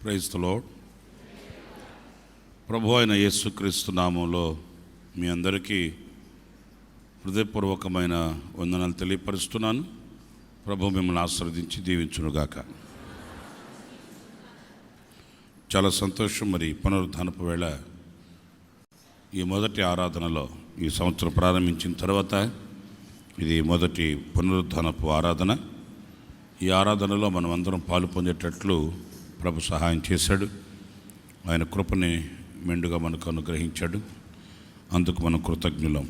Praise the lord. ప్రభు అయిన యేసుక్రీస్తు నామంలో మీ అందరికీ హృదయపూర్వకమైన వందనాలు తెలియపరుస్తున్నాను. ప్రభు మిమ్మల్ని ఆశీర్వదించి దీవించునుగాక. చాలా సంతోషం. మరి పునరుద్ధానపు వేళ ఈ మొదటి ఆరాధనలో ఈ సంవత్సరం ప్రారంభించిన తర్వాత ఇది మొదటి పునరుద్ధానపు ఆరాధన. ఈ ఆరాధనలో మనం అందరం పాలు పొందేటట్లు ప్రభు సహాయం చేశాడు. ఆయన కృపని మెండుగా మనకు అనుగ్రహించాడు. అందుకు మనం కృతజ్ఞులం.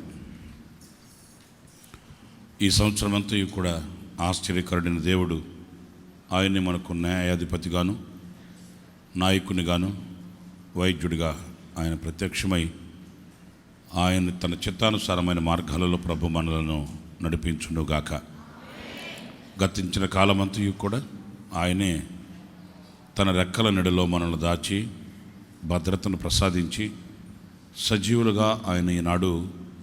ఈ సంవత్సరం అంతా కూడా ఆశ్చర్యకరుడైన దేవుడు ఆయన్ని మనకు న్యాయాధిపతిగాను, నాయకునిగాను, వైద్యుడిగా ఆయన ప్రత్యక్షమై ఆయన తన చిత్తానుసారమైన మార్గాలలో ప్రభు మనలను నడిపించునుగాక. గతించిన కాలమంతయు కూడా ఆయనే తన రెక్కల నెడలో మనల్ని దాచి భద్రతను ప్రసాదించి సజీవులుగా ఆయన ఈనాడు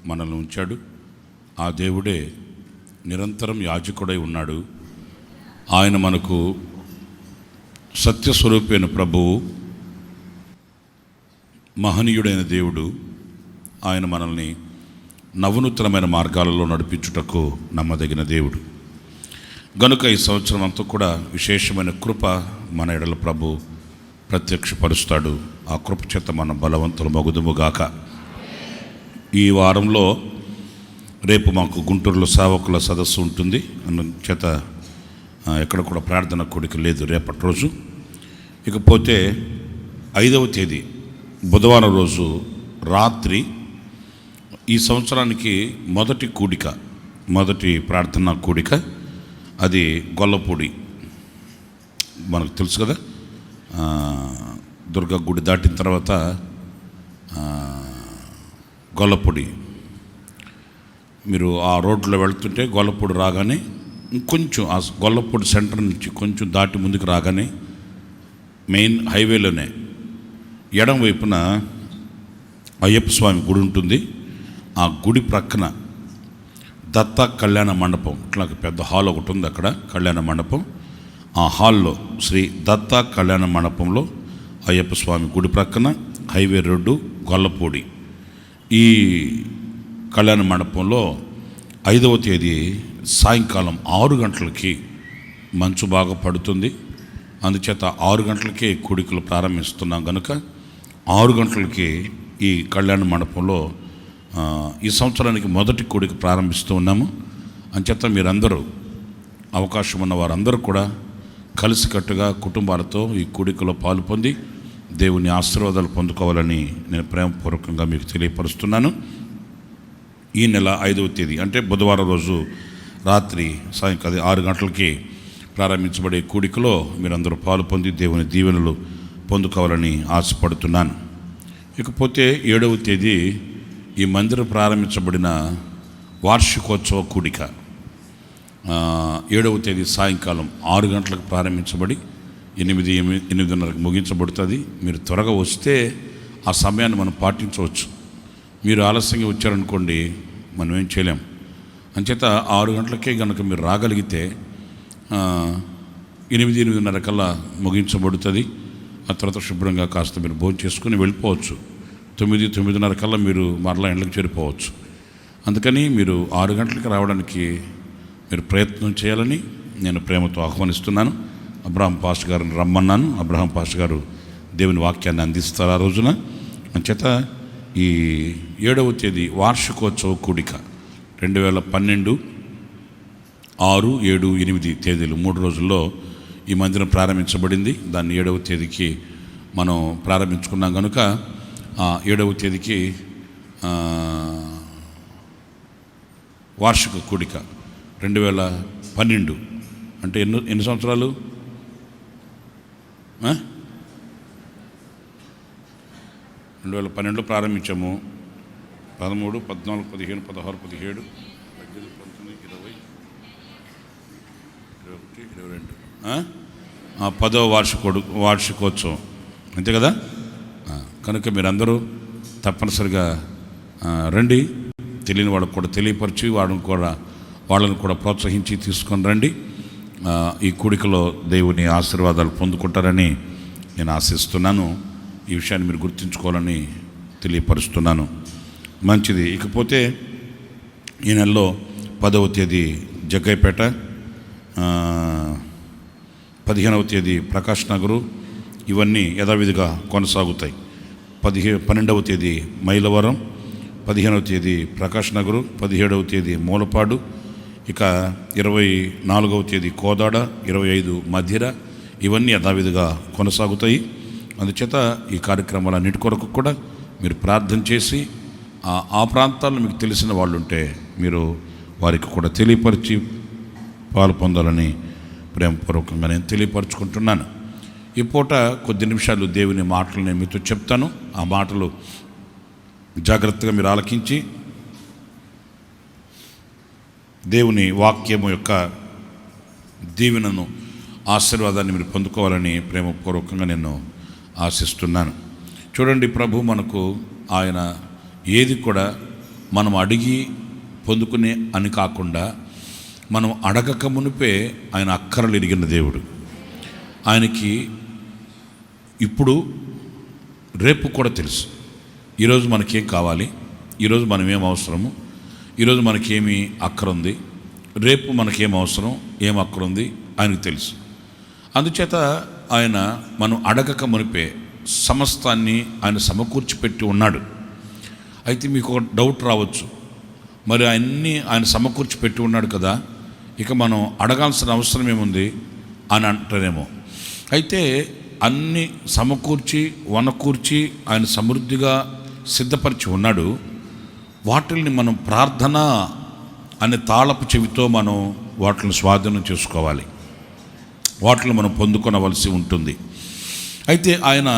మనల్ని ఉంచాడు. ఆ దేవుడే నిరంతరం యాజకుడై ఉన్నాడు. ఆయన మనకు సత్యస్వరూపైన ప్రభువు, మహనీయుడైన దేవుడు. ఆయన మనల్ని నవనూతనమైన మార్గాలలో నడిపించుటకు నమ్మదగిన దేవుడు. గనుక ఈ సంవత్సరం అంతా కూడా విశేషమైన కృప మన ఎడల ప్రభు ప్రత్యక్షపరుస్తాడు. ఆ కృప చేత మన బలవంతులు మగుదుముగాక. ఈ వారంలో రేపు మాకు గుంటూరులో సేవకుల సదస్సు ఉంటుంది. చేత ఎక్కడ కూడా ప్రార్థన కూడిక లేదు రేపటి రోజు. ఇకపోతే 5వ తేదీ బుధవారం రోజు రాత్రి ఈ సంవత్సరానికి మొదటి ప్రార్థనా కూడిక. అది గొల్లపూడి, మనకు తెలుసు కదా, దుర్గా గుడి దాటిన తర్వాత గొల్లపూడి. మీరు ఆ రోడ్లో వెళ్తుంటే గొల్లపూడి రాగానే ఇంకొంచెం ఆ గొల్లపూడి సెంటర్ నుంచి కొంచెం దాటి ముందుకు రాగానే మెయిన్ హైవేలోనే ఎడం వైపున అయ్యప్ప స్వామి గుడి ఉంటుంది. ఆ గుడి ప్రక్కన దత్త కళ్యాణ మండపం, ఇట్లా పెద్ద హాల్ ఒకటి ఉంది అక్కడ, కళ్యాణ మండపం. ఆ హాల్లో శ్రీ దత్త కళ్యాణ మండపంలో అయ్యప్ప స్వామి గుడి ప్రక్కన హైవే రోడ్డు గొల్లపూడి. ఈ కళ్యాణ మండపంలో 5వ తేదీ సాయంకాలం 6 గంటలకి మంచు బాగా పడుతుంది. అందుచేత 6 గంటలకే కూడికలు ప్రారంభిస్తున్నాం కనుక 6 గంటలకి ఈ కళ్యాణ మండపంలో ఈ సంవత్సరానికి మొదటి కూడిక ప్రారంభిస్తూ ఉన్నాము. అంచేత మీరందరూ, అవకాశం ఉన్న వారందరూ కూడా కలిసికట్టుగా కుటుంబాలతో ఈ కూడికలో పాలు పొంది దేవుని ఆశీర్వాదాలు పొందుకోవాలని నేను ప్రేమపూర్వకంగా మీకు తెలియపరుస్తున్నాను. ఈ నెల 5వ తేదీ అంటే బుధవారం రోజు రాత్రి సాయంకాలం 6 గంటలకి ప్రారంభించబడే కూడికలో మీరందరూ పాలు పొంది దేవుని దీవెనలు పొందుకోవాలని ఆశపడుతున్నాను. ఇకపోతే 7వ తేదీ ఈ మందిరం ప్రారంభించబడిన వార్షికోత్సవ కూడిక 7వ తేదీ సాయంకాలం 6 గంటలకు ప్రారంభించబడి 8:30కు ముగించబడుతుంది. మీరు త్వరగా వస్తే ఆ సమయాన్ని మనం పాటించవచ్చు. మీరు ఆలస్యంగా వచ్చారనుకోండి, మనం ఏం చేయలేం. అంచేత 6 గంటలకే కనుక మీరు రాగలిగితే 8:30 కల్లా ముగించబడుతుంది. ఆ తర్వాత శుభ్రంగా కాస్త మీరు భోజనం చేసుకుని వెళ్ళిపోవచ్చు. 9:30 కల్లా మీరు మరలా ఇండ్లకు చేరిపోవచ్చు. అందుకని మీరు 6 గంటలకు రావడానికి మీరు ప్రయత్నం చేయాలని నేను ప్రేమతో ఆహ్వానిస్తున్నాను. అబ్రహాం పాస్టర్ గారిని రమ్మన్నాను. అబ్రహాం పాస్టర్ గారు దేవుని వాక్యాన్ని అందిస్తారు ఆ రోజున. అంచేత ఈ 7వ తేదీ వార్షికోత్సవ కూడిక 2012, 6, 7, 8 తేదీలు 3 రోజుల్లో ఈ మందిరం ప్రారంభించబడింది. దాన్ని 7వ తేదీకి మనం ప్రారంభించుకున్నాం కనుక 7వ తేదీకి వార్షిక కూడిక 2012 అంటే ఎన్ని సంవత్సరాలు? 2012లో ప్రారంభించాము. 13, 14, 15, 16, 17, 18, 19, 20, 21, 22 10వ వార్షికోత్సవం అంతే కదా. కనుక మీరందరూ తప్పనిసరిగా రండి. తెలియని వాళ్ళకు కూడా తెలియపరిచి వాళ్ళను కూడా ప్రోత్సహించి తీసుకొని రండి. ఈ కూడికలో దేవుని ఆశీర్వాదాలు పొందుకుంటారని నేను ఆశిస్తున్నాను. ఈ విషయాన్ని మీరు గుర్తుంచుకోవాలని తెలియపరుస్తున్నాను. మంచిది. ఇకపోతే ఈ నెలలో 10వ తేదీ జగ్గయ్యపేట, 15వ తేదీ ప్రకాష్ నగరు, ఇవన్నీ యథావిధిగా కొనసాగుతాయి. 12వ తేదీ మైలవరం, 15వ తేదీ ప్రకాష్ నగరు, 17వ తేదీ మూలపాడు, ఇక 24వ తేదీ కోదాడ, 25 మధిర, ఇవన్నీ యథావిధిగా కొనసాగుతాయి. అందుచేత ఈ కార్యక్రమాలన్నిటి కొరకు కూడా మీరు ప్రార్థన చేసి ఆ ప్రాంతాల్లో మీకు తెలిసిన వాళ్ళు ఉంటే మీరు వారికి కూడా తెలియపరిచి పాలు పొందాలని ప్రేమపూర్వకంగా నేను తెలియపరుచుకుంటున్నాను. ఈ పూట కొద్ది నిమిషాలు దేవుని మాటలు నేను మీతో చెప్తాను. ఆ మాటలు జాగ్రత్తగా మీరు ఆలకించి దేవుని వాక్యము యొక్క దీవెనను, ఆశీర్వాదాన్ని మీరు పొందుకోవాలని ప్రేమపూర్వకంగా నేను ఆశిస్తున్నాను. చూడండి, ప్రభు మనకు ఆయన ఏది కూడా మనం అడిగి పొందుకునే అని కాకుండా మనం అడగక మునిపే ఆయన అక్కరలు ఎరిగిన దేవుడు. ఆయనకి ఇప్పుడు రేపు కూడా తెలుసు. ఈరోజు మనకేం కావాలి, ఈరోజు మనం ఏం అవసరము, ఈరోజు మనకేమి అక్కర ఉంది, రేపు మనకేం అవసరం, ఏం అక్కర ఉంది ఆయనకు తెలుసు. అందుచేత ఆయన మనం అడగక మునిపే సమస్తాన్ని ఆయన సమకూర్చి పెట్టి ఉన్నాడు. అయితే మీకు ఒక డౌట్ రావచ్చు, మరి ఆయన సమకూర్చి పెట్టి ఉన్నాడు కదా, ఇక మనం అడగాల్సిన అవసరం ఏముంది అని అంటారేమో. అయితే అన్ని సమకూర్చి వనకూర్చి ఆయన సమృద్ధిగా సిద్ధపరిచి ఉన్నాడు. వాటిల్ని మనం ప్రార్థన అనే తాళపు చెవితో మనం వాటిని స్వాధీనం చేసుకోవాలి, వాటిని మనం పొందుకొనవలసి ఉంటుంది. అయితే ఆయన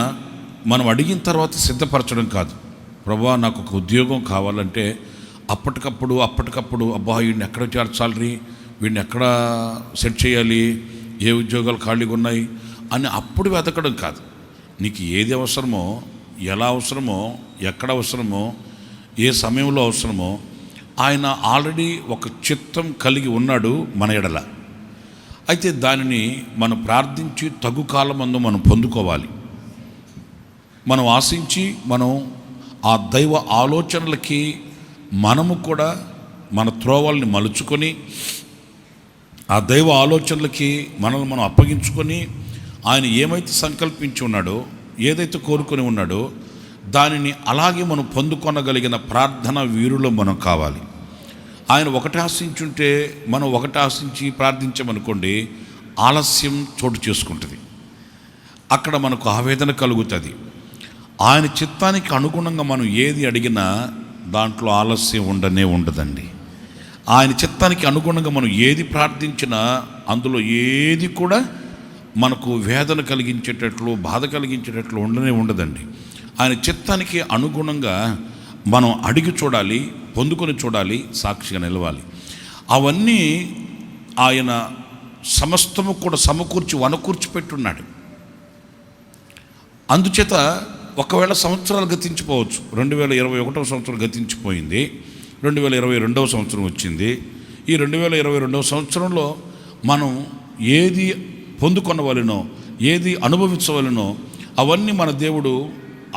మనం అడిగిన తర్వాత సిద్ధపరచడం కాదు. ప్రభువా, నాకు ఒక ఉద్యోగం కావాలంటే అప్పటికప్పుడు అబ్బా వీడిని ఎక్కడ చేర్చాలి, వీడిని ఎక్కడ సెట్ చేయాలి, ఏ ఉద్యోగాలు ఖాళీగా ఉన్నాయి అని అప్పుడు వెతకడం కాదు. నీకు ఏది అవసరమో, ఎలా అవసరమో, ఎక్కడ అవసరమో, ఏ సమయంలో అవసరమో ఆయన ఆల్రెడీ ఒక చిత్తం కలిగి ఉన్నాడు మన ఎడల. అయితే దానిని మనం ప్రార్థించి తగు కాలమందు మనం పొందుకోవాలి. మనం ఆశించి మనం ఆ దైవ ఆలోచనలకి మనము కూడా మన త్రోవల్ని మలుచుకొని ఆ దైవ ఆలోచనలకి మనల్ని మనం అప్పగించుకొని ఆయన ఏమైతే సంకల్పించి ఉన్నాడో, ఏదైతే కోరుకొని ఉన్నాడో దానిని అలాగే మనం పొందుకొనగలిగిన ప్రార్థన వీరులో మనం కావాలి. ఆయన ఒకటి ఆశించుంటే మనం ఒకటి ఆశించి ప్రార్థించామనుకోండి, ఆలస్యం చోటు చేసుకుంటుంది, అక్కడ మనకు ఆవేదన కలుగుతుంది. ఆయన చిత్తానికి అనుగుణంగా మనం ఏది అడిగినా దాంట్లో ఆలస్యం ఉండదండి. ఆయన చిత్తానికి అనుగుణంగా మనం ఏది ప్రార్థించినా అందులో ఏది కూడా మనకు వేదన కలిగించేటట్లు, బాధ కలిగించేటట్లు ఉండదండి. ఆయన చిత్తానికి అనుగుణంగా మనం అడిగి చూడాలి, పొందుకొని చూడాలి, సాక్షిగా నిలవాలి. అవన్నీ ఆయన సమస్తము కూడా సమకూర్చి వనకూర్చి పెట్టున్నాడు. అందుచేత ఒకవేళ సంవత్సరాలు గతించిపోవచ్చు. 2021వ సంవత్సరం గతించిపోయింది, 2022వ సంవత్సరం వచ్చింది. ఈ 2022వ సంవత్సరంలో మనం ఏది పొందుకొనవలెనో, ఏది అనుభవించవలెనో అవన్నీ మన దేవుడు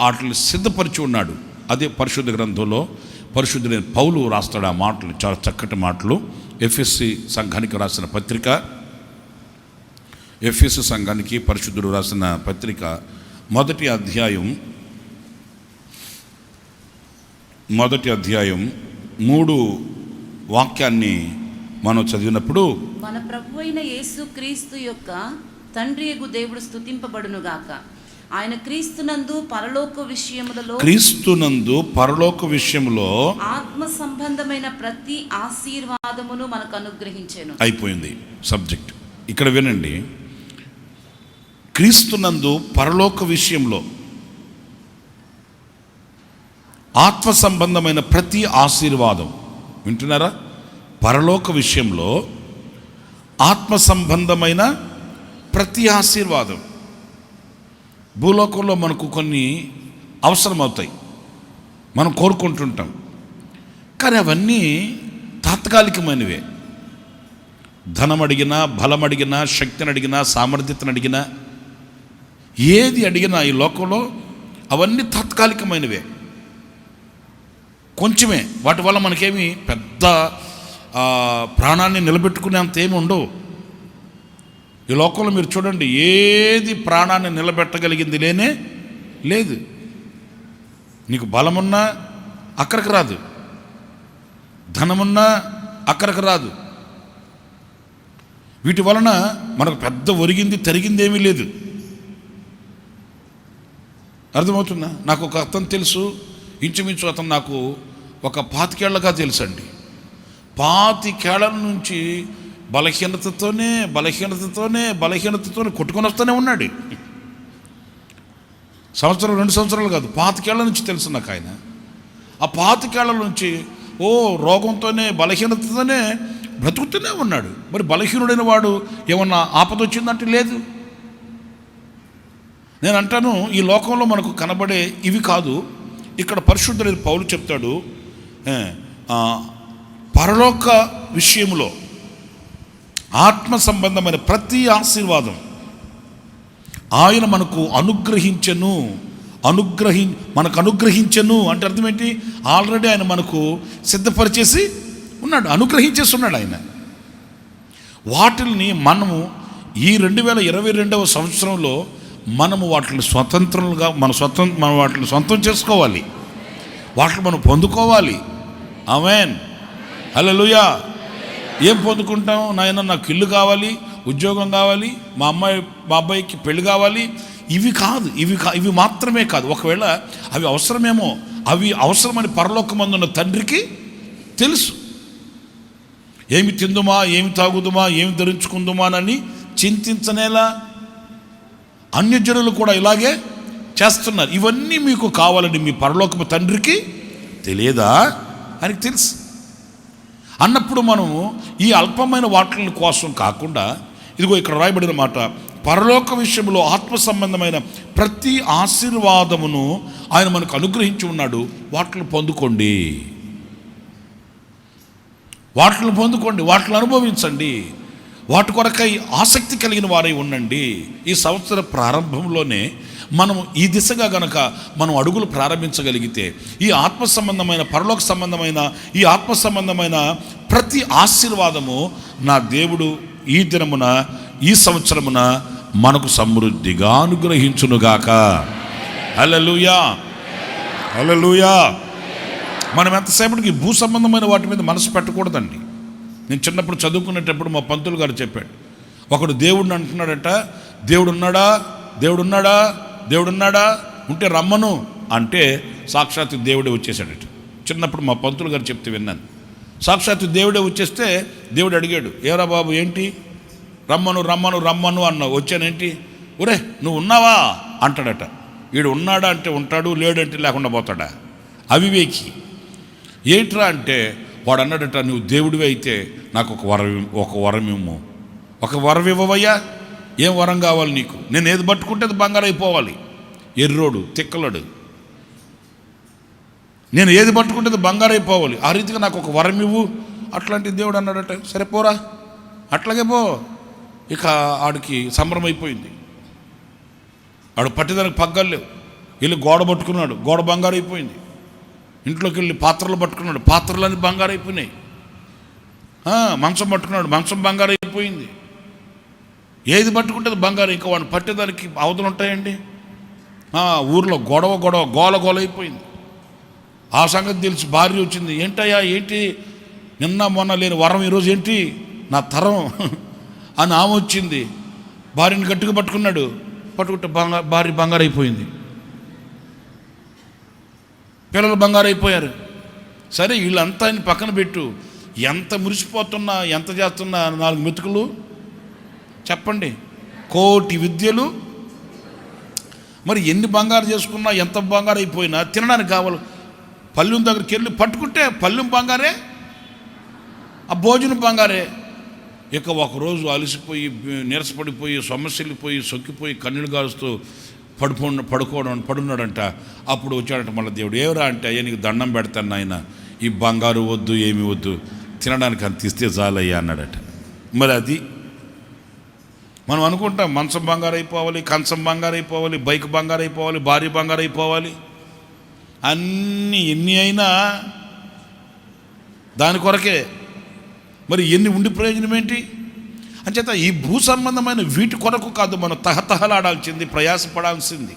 వాటిని సిద్ధపరిచి ఉన్నాడు. అదే పరిశుద్ధ గ్రంథంలో పరిశుద్ధుడైన పౌలు రాస్తాడు ఆ మాటలు, చాలా చక్కటి మాటలు. ఎఫెసీ సంఘానికి రాసిన పత్రిక, ఎఫెసీ సంఘానికి పరిశుద్ధుడు రాసిన పత్రిక 1వ అధ్యాయం 3 వాక్యాన్ని మనం చదివినప్పుడు, మన ప్రభువైన యేసు క్రీస్తు యొక్క తండ్రియగు దేవుడు స్తుతింపబడునుగాక. ఆయన క్రీస్తునందు పరలోక విషయములో ఆత్మ సంబంధమైన ప్రతి ఆశీర్వాదమును మనకు అనుగ్రహించెను. అయిపోయింది సబ్జెక్ట్. ఇక్కడ వినండి, క్రీస్తునందు పరలోక విషయంలో ఆత్మ సంబంధమైన ప్రతి ఆశీర్వాదం, వింటున్నారా? పరలోక విషయంలో ఆత్మ సంబంధమైన ప్రతి ఆశీర్వాదం. భూలోకంలో మనకు కొన్ని అవసరమవుతాయి, మనం కోరుకుంటుంటాం, కానీ అవన్నీ తాత్కాలికమైనవే. ధనం అడిగినా, బలం అడిగినా, శక్తిని అడిగినా, సామర్థ్యతను అడిగినా, ఏది అడిగినా ఈ లోకంలో అవన్నీ తాత్కాలికమైనవే, కొంచెమే. వాటి వల్ల మనకేమి పెద్ద ప్రాణాన్ని నిలబెట్టుకునేంత ఏమి ఉండవు. ఈ లోకంలో మీరు చూడండి, ఏది ప్రాణాన్ని నిలబెట్టగలిగింది లేనే లేదు. నీకు బలమున్నా అక్కడికి రాదు, ధనమున్నా అక్కడికి రాదు. వీటి వలన మనకు పెద్ద ఒరిగింది తరిగింది ఏమీ లేదు. అర్థమవుతుందా? నాకు ఒక అతను తెలుసు, ఇంచుమించు అతను నాకు ఒక 25 ఏళ్లగా తెలుసండి. 25 ఏళ్ల నుంచి బలహీనతతోనే కొట్టుకొని వస్తూనే ఉన్నాడు. సంవత్సరం 2 సంవత్సరాలు కాదు, 25 ఏళ్ల నుంచి తెలుసు నాకు ఆయన. ఆ 25 ఏళ్ల నుంచి రోగంతోనే బలహీనతతోనే బ్రతుకుతూనే ఉన్నాడు. మరి బలహీనుడైన వాడు ఏమన్నా ఆపద వచ్చిందంటే లేదు. నేను అంటాను, ఈ లోకంలో మనకు కనబడే ఇవి కాదు. ఇక్కడ పరిశుద్ధుడైన పౌలు చెప్తాడు, పరలోక విషయంలో ఆత్మ సంబంధమైన ప్రతి ఆశీర్వాదం ఆయన మనకు అనుగ్రహించెను అంటే అర్థం ఏంటి? ఆల్రెడీ ఆయన మనకు సిద్ధపరిచేసి ఉన్నాడు, అనుగ్రహించేసి ఉన్నాడు ఆయన. వాటిని మనము ఈ 2022వ సంవత్సరంలో మనము వాటిని స్వతంత్రంగా మనం వాటిని సొంతం చేసుకోవాలి, వాటిని మనం పొందుకోవాలి. ఆమేన్, హల్లెలూయా. ఏం పొందుకుంటాం? నాయన నాకు ఇల్లు కావాలి, ఉద్యోగం కావాలి, మా అబ్బాయికి పెళ్లి కావాలి. ఇవి కాదు, ఇవి మాత్రమే కాదు. ఒకవేళ అవి అవసరమేమో, అవి అవసరమని పరలోకమందున్న తండ్రికి తెలుసు. ఏమి తిందుమా, ఏమి తాగుదుమా, ఏమి ధరించుకుందుమా అని చింతించనేలా అన్యజనులు కూడా ఇలాగే చేస్తున్నారు. ఇవన్నీ మీకు కావాలని మీ పరలోకపు తండ్రికి తెలియదా? ఆయనకి తెలుసు. అన్నప్పుడు మనము ఈ అల్పమైన వాటి కోసం కాకుండా, ఇదిగో ఇక్కడ రాయబడిన మాట, పరలోక విషయంలో ఆత్మ సంబంధమైన ప్రతి ఆశీర్వాదమును ఆయన మనకు అనుగ్రహించి ఉన్నాడు. వాటిని పొందుకోండి, వాటిని అనుభవించండి, వాటి కొరకై ఆసక్తి కలిగిన వారై ఉండండి. ఈ సంవత్సర ప్రారంభంలోనే మనం ఈ దిశగా గనక మనం అడుగులు ప్రారంభించగలిగితే, ఈ ఆత్మ సంబంధమైన పరలోక సంబంధమైన ఈ ఆత్మ సంబంధమైన ప్రతి ఆశీర్వాదము నా దేవుడు ఈ దినమున ఈ సంవత్సరమున మనకు సమృద్ధిగా అనుగ్రహించునుగాక. హల్లెలూయా, హల్లెలూయా. మనం ఎంతసేపటికి భూ సంబంధమైన వాటి మీద మనసు పెట్టకూడదండి. నేను చిన్నప్పుడు చదువుకునేటప్పుడు మా పంతులు గారు చెప్పాడు, ఒకడు దేవుడిని అంటున్నాడట, దేవుడున్నాడా ఉంటే రమ్మను అంటే సాక్షాత్తు దేవుడే వచ్చేసాడట. చిన్నప్పుడు మా పంతులు గారు చెప్తే విన్నాను. సాక్షాత్తు దేవుడే వచ్చేస్తే దేవుడు అడిగాడు, ఏరా బాబు ఏంటి రమ్మను అన్నావు, వచ్చానేంటి? ఒరే నువ్వు ఉన్నావా అంటాడట. వీడు ఉన్నాడా అంటే ఉంటాడు, లేడంటే లేకుండా పోతాడా? అవివేకి. ఏంట్రా అంటే వాడు అన్నాడట, నువ్వు దేవుడివి అయితే నాకు ఒక వరం ఇవ్వు. ఒక వరం ఇవ్వవయ్యా? ఏం వరం కావాలి నీకు? నేను ఏది పట్టుకుంటే అది బంగారు అయిపోవాలి. ఎర్రోడు తిక్కలోడు, నేను ఏది పట్టుకుంటే అది బంగారు అయిపోవాలి. ఆ రీతిగా నాకు ఒక వరం ఇవ్వు. అట్లాంటి దేవుడు అన్నాడట, సరే పోరా, అట్లాగే పో. ఇక ఆడికి సంబరం అయిపోయింది. ఆడు పట్టేదానికి పగ్గాలు లేవు. వెళ్ళి గోడ పట్టుకున్నాడు, గోడ బంగారు అయిపోయింది. ఇంట్లోకి వెళ్ళి పాత్రలు పట్టుకున్నాడు, పాత్రలన్నీ బంగారు అయిపోయినాయి. మంచం పట్టుకున్నాడు, మంచం బంగారు అయిపోయింది. ఏది పట్టుకుంటే బంగారు. ఇంకా వాడిని పట్టేదానికి అవతలు ఉంటాయండి. ఊర్లో గోల అయిపోయింది. ఆ సంగతి తెలిసి భార్య వచ్చింది, ఏంటయ్యా ఏంటి నిన్న మొన్న లేని వరం ఈరోజు ఏంటి నా తరం అని ఆమె వచ్చింది. భార్యని గట్టిగా పట్టుకున్నాడు, పట్టుకుంటే భార్య బంగారు అయిపోయింది, పిల్లలు బంగారు అయిపోయారు. సరే వీళ్ళంతా ఆయన పక్కన పెట్టు, ఎంత మురిసిపోతున్నా ఎంత చేస్తున్నా 4 మెతుకులు చెప్పండి, 1,000,000 విద్యలు. మరి ఎన్ని బంగారు చేసుకున్నా ఎంత బంగారు అయిపోయినా తినడానికి కావాలి. పల్లెం దగ్గరికి వెళ్ళి పట్టుకుంటే పల్లెం బంగారే, ఆ భోజనం బంగారే. ఇక ఒకరోజు అలసిపోయి నీరసపడిపోయి సొమ్మసిల్లిపోయి సొక్కిపోయి కన్నీళ్ళు గారుస్తూ పడున్నాడంట. అప్పుడు వచ్చాడంట మళ్ళీ దేవుడు. ఏవరా అంటే, అయ్యా నీకు దండం పెడతాను ఆయన, ఈ బంగారు వద్దు ఏమి వద్దు, తినడానికి అంత ఇస్తే చాలయ్యా అన్నాడట. మరి అది మనం అనుకుంటాం మంచం బంగారు అయిపోవాలి, కంచం బంగారు అయిపోవాలి, బైక్ బంగారు అయిపోవాలి, భార్య బంగారు అయిపోవాలి. అన్నీ ఎన్ని అయినా దాని కొరకే. మరి ఎన్ని ఉండి ప్రయోజనం ఏంటి? అంచేత ఈ భూ సంబంధమైన వీటి కొరకు కాదు మనం తహతహలాడాల్సింది, ప్రయాసపడాల్సింది.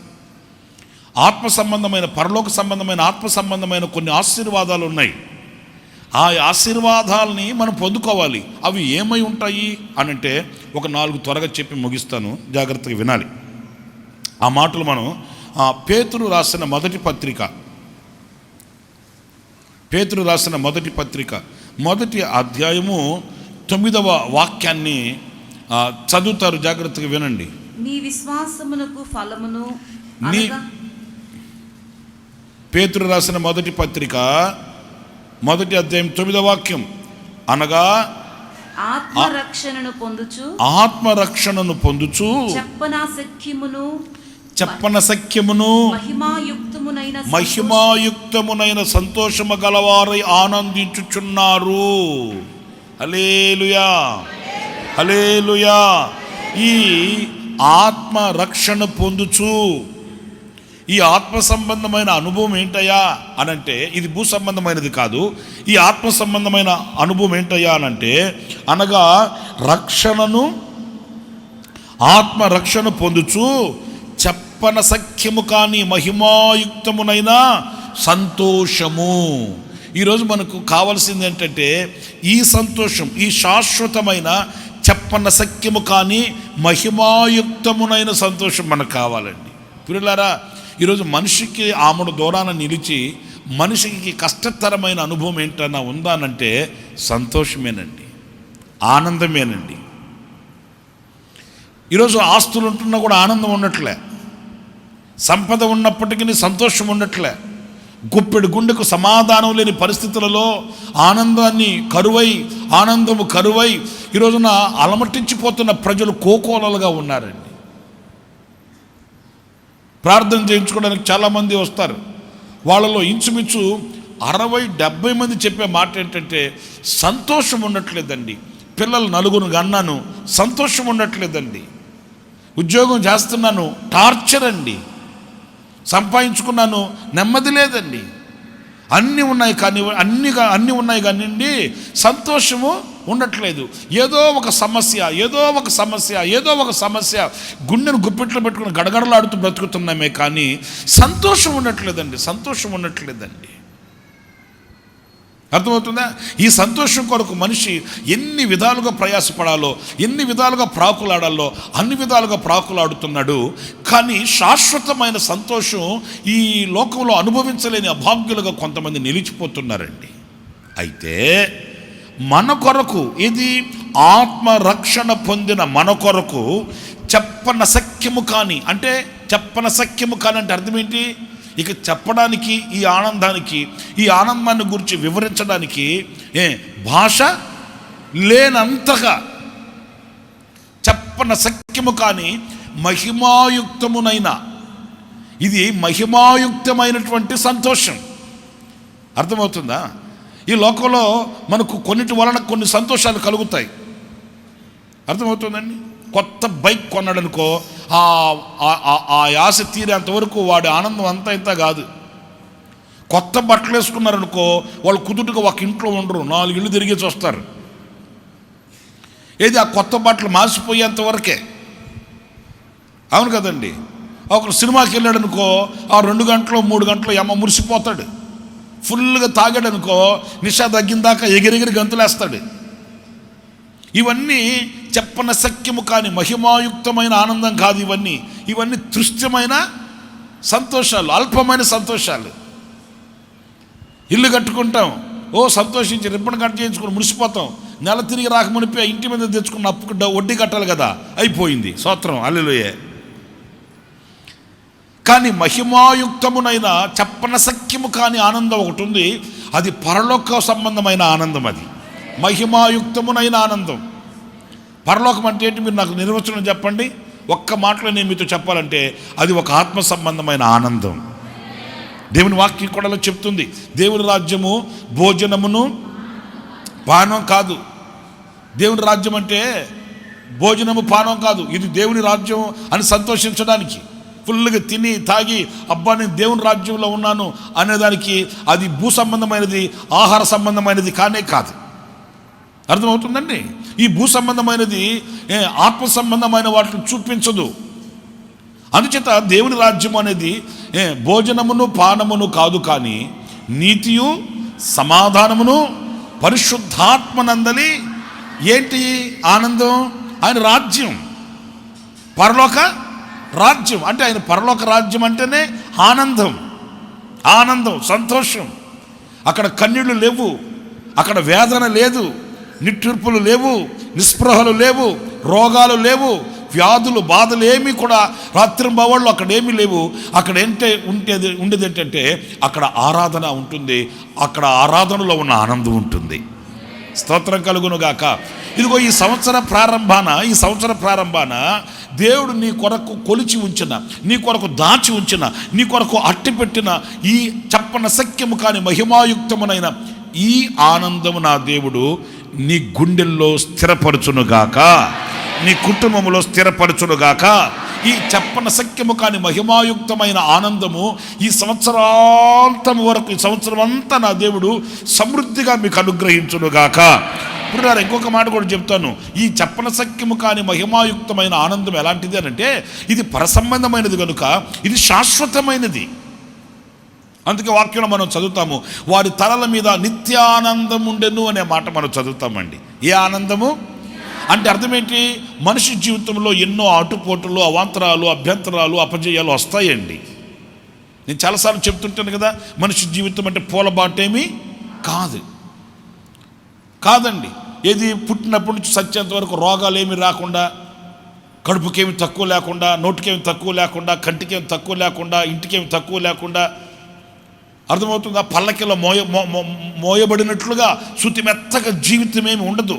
ఆత్మ సంబంధమైన, పరలోక సంబంధమైన, ఆత్మ సంబంధమైన కొన్ని ఆశీర్వాదాలు ఉన్నాయి. ఆ ఆశీర్వాదాలని మనం పొందుకోవాలి. అవి ఏమై ఉంటాయి అని అంటే ఒక 4 త్వరగా చెప్పి ముగిస్తాను, జాగ్రత్తగా వినాలి. ఆ మాటలు మనం పేతురు రాసిన మొదటి పత్రిక మొదటి అధ్యాయము 9వ వాక్యాన్ని చదువుతారు, జాగ్రత్తగా వినండి. నీ విశ్వాసమునకు ఫలమును పేతురు రాసిన మొదటి పత్రిక మొదటి అధ్యాయం 9వ వాక్యం, అనగా ఆత్మరక్షణను పొందుచు చెప్పనశక్యమును మహిమాయుక్తమునైన సంతోషము గలవారై ఆనందించుచున్నారు. హల్లెలూయా, హల్లెలూయా. ఈ ఆత్మరక్షణ పొందుచు, ఈ ఆత్మ సంబంధమైన అనుభవం ఏంటయ్యా అనంటే, ఇది భూ సంబంధమైనది కాదు. ఈ ఆత్మ సంబంధమైన అనుభవం ఏంటయ్యా అనంటే, అనగా ఆత్మరక్షణ పొందుచు చెప్పనశక్యము కాని మహిమాయుక్తమునైన సంతోషము. ఈరోజు మనకు కావాల్సింది ఏంటంటే ఈ సంతోషం, ఈ శాశ్వతమైన చెప్పనశక్యము కాని మహిమాయుక్తమునైన సంతోషం మనకు కావాలండి. పిల్లలారా, ఈరోజు మనిషికి ఆమెడు దూరాన నిలిచి మనిషికి కష్టతరమైన అనుభవం ఏంటన్నా ఉందానంటే సంతోషమేనండి, ఆనందమేనండి. ఈరోజు ఆస్తులు ఉంటున్నా కూడా ఆనందం ఉండట్లే, సంపద ఉన్నప్పటికీ సంతోషం ఉండట్లే. గుప్పెడు గుండెకు సమాధానం లేని పరిస్థితులలో ఆనందము కరువై ఈరోజున అలమటించిపోతున్న ప్రజలు కోకోలలుగా ఉన్నారండి. ప్రార్థన చేయించుకోవడానికి చాలామంది వస్తారు. వాళ్ళలో ఇంచుమించు 60-70 మంది చెప్పే మాట ఏంటంటే సంతోషం ఉండట్లేదండి. పిల్లలు 4 కన్నాను, సంతోషం ఉండట్లేదండి. ఉద్యోగం చేస్తున్నాను, టార్చర్ అండి. సంపాదించుకున్నాను, నెమ్మది లేదండి. అన్నీ ఉన్నాయి కానీ సంతోషము ఉండట్లేదు. ఏదో ఒక సమస్య గుండెను గుప్పెట్లో పెట్టుకుని గడగడలాడుతూ బ్రతుకుతున్నామే కానీ సంతోషం ఉండట్లేదండి. అర్థమవుతుందా? ఈ సంతోషం కొరకు మనిషి ఎన్ని విధాలుగా ప్రయాసపడాలో, ఎన్ని విధాలుగా ప్రాకులాడాలో అన్ని విధాలుగా ప్రాకులాడుతున్నాడు. కానీ శాశ్వతమైన సంతోషం ఈ లోకంలో అనుభవించలేని అభాగ్యులుగా కొంతమంది నిలిచిపోతున్నారండి. అయితే మన కొరకు, ఇది ఆత్మరక్షణ పొందిన మన కొరకు చెప్పనశక్యము కాని అంటే అర్థం ఏంటి? ఇక చెప్పడానికి, ఈ ఆనందాన్ని గురించి వివరించడానికి భాష లేనంతగా చెప్పనశక్యము కాని ఇది మహిమాయుక్తమైనటువంటి సంతోషం. అర్థమవుతుందా? ఈ లోకంలో మనకు కొన్నిటి వలన కొన్ని సంతోషాలు కలుగుతాయి. అర్థమవుతుందండి? కొత్త బైక్ కొన్నాడనుకో, ఆ ఆశ తీరేంతవరకు వాడి ఆనందం అంతా ఇంత కాదు. కొత్త బట్టలు వేసుకున్నారనుకో, వాళ్ళు కుదుటగా ఒక ఇంట్లో ఉండరు, 4 ఇళ్ళు తిరిగేసి వస్తారు. ఏది ఆ కొత్త బట్టలు మాసిపోయేంత వరకే. అవును కదండి? ఒక సినిమాకి వెళ్ళాడనుకో, ఆ 2 గంటలు 3 గంటలు మురిసిపోతాడు. ఫుల్గా తాగాడనుకో, నిషా తగ్గిందాకా ఎగిరెగిరి గంతులేస్తాడు. ఇవన్నీ చెప్పనశక్యము కాని మహిమాయుక్తమైన ఆనందం కాదు. ఇవన్నీ తృష్ట్యమైన సంతోషాలు, అల్పమైన సంతోషాలు. ఇల్లు కట్టుకుంటాం, సంతోషించి రిబ్బన్ కట్ చేయించుకుని మురిసిపోతాం. నెల తిరిగి రాకమునిపి ఆ ఇంటి మీద తెచ్చుకున్న అప్పుకు వడ్డీ కట్టాలి కదా, అయిపోయింది. స్తోత్రం, హల్లెలూయా. కానీ మహిమాయుక్తమునైన చెప్పనశక్యము కాని ఆనందం ఒకటి ఉంది. అది పరలోక సంబంధమైన ఆనందం. అది మహిమాయుక్తమునైన ఆనందం. పరలోకం అంటే ఏంటి? మీరు నాకు నిర్వచనం చెప్పండి. ఒక్క మాటలో నేను మీతో చెప్పాలంటే అది ఒక ఆత్మ సంబంధమైన ఆనందం. దేవుని వాక్యం కూడా చెప్తుంది, దేవుని రాజ్యము భోజనమును పానం కాదు. దేవుని రాజ్యం అంటే భోజనము పానం కాదు, ఇది దేవుని రాజ్యం అని సంతోషించడానికి, ఫుల్గా తిని తాగి అబ్బా నేను దేవుని రాజ్యంలో ఉన్నాను అనేదానికి అది భూ సంబంధమైనది, ఆహార సంబంధమైనది కానే కాదు. అర్థమవుతుందండి? ఈ భూ సంబంధమైనది ఆత్మ సంబంధమైన వాటిని చూపించదు. అందుచేత దేవుని రాజ్యం అనేది భోజనమును పానమును కాదు, కానీ నీతియు సమాధానమును పరిశుద్ధాత్మనందలి ఏంటి ఆనందం? ఆయన రాజ్యం, పరలోక రాజ్యం. అంటే ఆయన పరలోక రాజ్యం అంటేనే ఆనందం, ఆనందం, సంతోషం. అక్కడ కన్నీళ్లు లేవు, అక్కడ వేదన లేదు, నిట్టూర్పులు లేవు, నిస్పృహలు లేవు, రోగాలు లేవు, వ్యాధులు బాధలు ఏమీ కూడా రాత్రింబవళ్ళు అక్కడ ఏమీ లేవు. అక్కడ ఉండేది ఏంటంటే అక్కడ ఆరాధన ఉంటుంది, అక్కడ ఆరాధనలో ఉన్న ఆనందం ఉంటుంది. స్తోత్రం కలుగును గాక. ఇదిగో ఈ సంవత్సర ప్రారంభాన దేవుడు నీ కొరకు కొలిచి ఉంచిన, నీ కొరకు దాచి ఉంచిన, నీ కొరకు అట్టిపెట్టిన ఈ చెప్పన సఖ్యము కాని మహిమాయుక్తమునైన ఈ ఆనందము నా దేవుడు నీ గుండెల్లో స్థిరపరచునుగాక, నీ కుటుంబంలో స్థిరపరచునుగాక. ఈ చెప్పన సఖ్యము కాని మహిమాయుక్తమైన ఆనందము ఈ సంవత్సరాంతం వరకు, ఈ సంవత్సరం అంతా నా దేవుడు సమృద్ధిగా మీకు అనుగ్రహించునుగాక. ఇప్పుడు నేను ఇంకొక మాట కూడా చెప్తాను. ఈ చెప్పన సఖ్యము కాని మహిమాయుక్తమైన ఆనందం ఎలాంటిది అని అంటే ఇది పరసంబంధమైనది కనుక ఇది శాశ్వతమైనది. అందుకే వాక్యంలో మనం చదువుతాము, వారి తలల మీద నిత్యానందం ఉండెను అనే మాట మనం చదువుతామండి. ఏ ఆనందము అంటే అర్థం ఏంటి? మనిషి జీవితంలో ఎన్నో ఆటుపోటులు, అవాంతరాలు, అభ్యంతరాలు, అపజయాలు వస్తాయండి. నేను చాలాసార్లు చెప్తుంటాను కదా, మనిషి జీవితం అంటే పూలబాటేమీ కాదండి. ఏది పుట్టినప్పటి నుంచి సత్యంత వరకు రోగాలు ఏమి రాకుండా, కడుపుకేమి తక్కువ లేకుండా, నోటికేమి తక్కువ లేకుండా, కంటికేమి తక్కువ లేకుండా, ఇంటికేమి తక్కువ లేకుండా, అర్థమవుతుందా? పల్లకిలో మోయబడినట్లుగా శుతిమెత్తగా జీవితం ఏమి ఉండదు.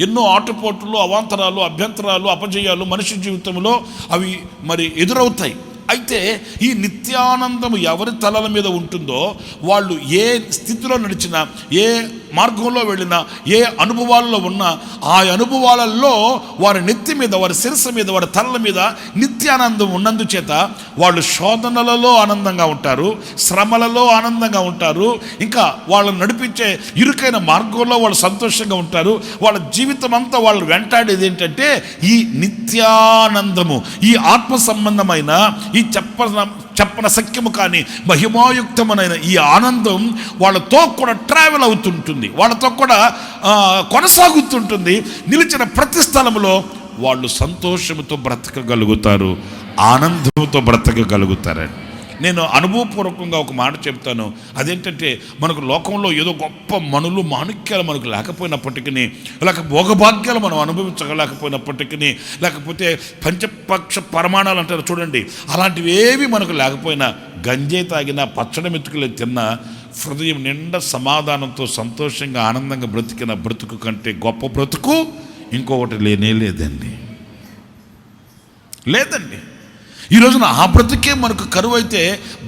ఎన్నో ఆటుపోట్లు, అవాంతరాలు, అభ్యంతరాలు, అపజయాలు మనిషి జీవితంలో అవి మరి ఎదురవుతాయి. అయితే ఈ నిత్యానందము ఎవరి తలల మీద ఉంటుందో వాళ్ళు ఏ స్థితిలో నడిచినా, ఏ మార్గంలో వెళ్ళినా, ఏ అనుభవాల్లో ఉన్నా ఆ అనుభవాలలో వారి నెత్తి మీద, వారి శిరస్సు మీద, వారి తలల మీద నిత్యానందం ఉన్నందుచేత వాళ్ళు శోధనలలో ఆనందంగా ఉంటారు, శ్రమలలో ఆనందంగా ఉంటారు, ఇంకా వాళ్ళని నడిపించే ఇరుకైన మార్గంలో వాళ్ళు సంతోషంగా ఉంటారు. వాళ్ళ జీవితం అంతా వాళ్ళు వెంటాడేది ఏంటంటే ఈ నిత్యానందము, ఈ ఆత్మ సంబంధమైన ఈ చెప్పన సఖ్యము కానీ మహిమాయుక్తమైన ఈ ఆనందం వాళ్ళతో కూడా ట్రావెల్ అవుతుంటుంది, వాళ్ళతో కూడా కొనసాగుతుంటుంది. నిలిచిన ప్రతి స్థలంలో వాళ్ళు సంతోషంతో బ్రతకగలుగుతారు, ఆనందంతో బ్రతకగలుగుతారండి. నేను అనుభవపూర్వకంగా ఒక మాట చెప్తాను. అదేంటంటే మనకు లోకంలో ఏదో గొప్ప మనులు మాణిక్యాలు మనకు లేకపోయినప్పటికీ, లేక భోగభాగ్యాలు మనం అనుభవించలేకపోయినప్పటికీ, లేకపోతే పంచపక్ష పరిమాణాలు అంటారు చూడండి, అలాంటివి ఏవి మనకు లేకపోయినా, గంజే తాగినా, పచ్చడి మెతుకులు తిన్నా, హృదయం నిండా సమాధానంతో సంతోషంగా ఆనందంగా బ్రతికిన బ్రతుకు కంటే గొప్ప బ్రతుకు ఇంకొకటి లేదండి. ఈ రోజున ఆ బ్రతుకే మనకు కరువు అయితే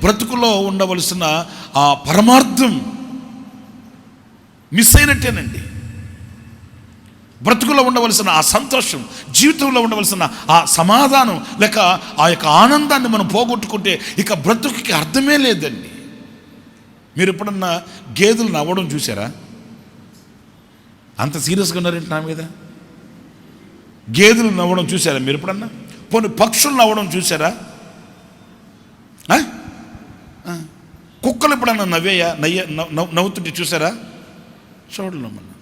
బ్రతుకులో ఉండవలసిన ఆ పరమార్థం మిస్ అయినట్టేనండి. బ్రతుకులో ఉండవలసిన ఆ సంతోషం, జీవితంలో ఉండవలసిన ఆ సమాధానం, లేక ఆ యొక్క ఆనందాన్ని మనం పోగొట్టుకుంటే ఇక బ్రతుకుకి అర్థమే లేదండి. మీరు ఎప్పుడన్నా గేదెలు నవ్వడం చూసారా? అంత సీరియస్గా ఉన్నారేంటి నా మీద? గేదెలు నవ్వడం చూసారా మీరు ఎప్పుడన్నా? పోనీ పక్షులు నవ్వడం చూసారా? కుక్కలు ఎప్పుడన్నా నవ్వుతుంటే చూసారా? చూడలేమన్నా.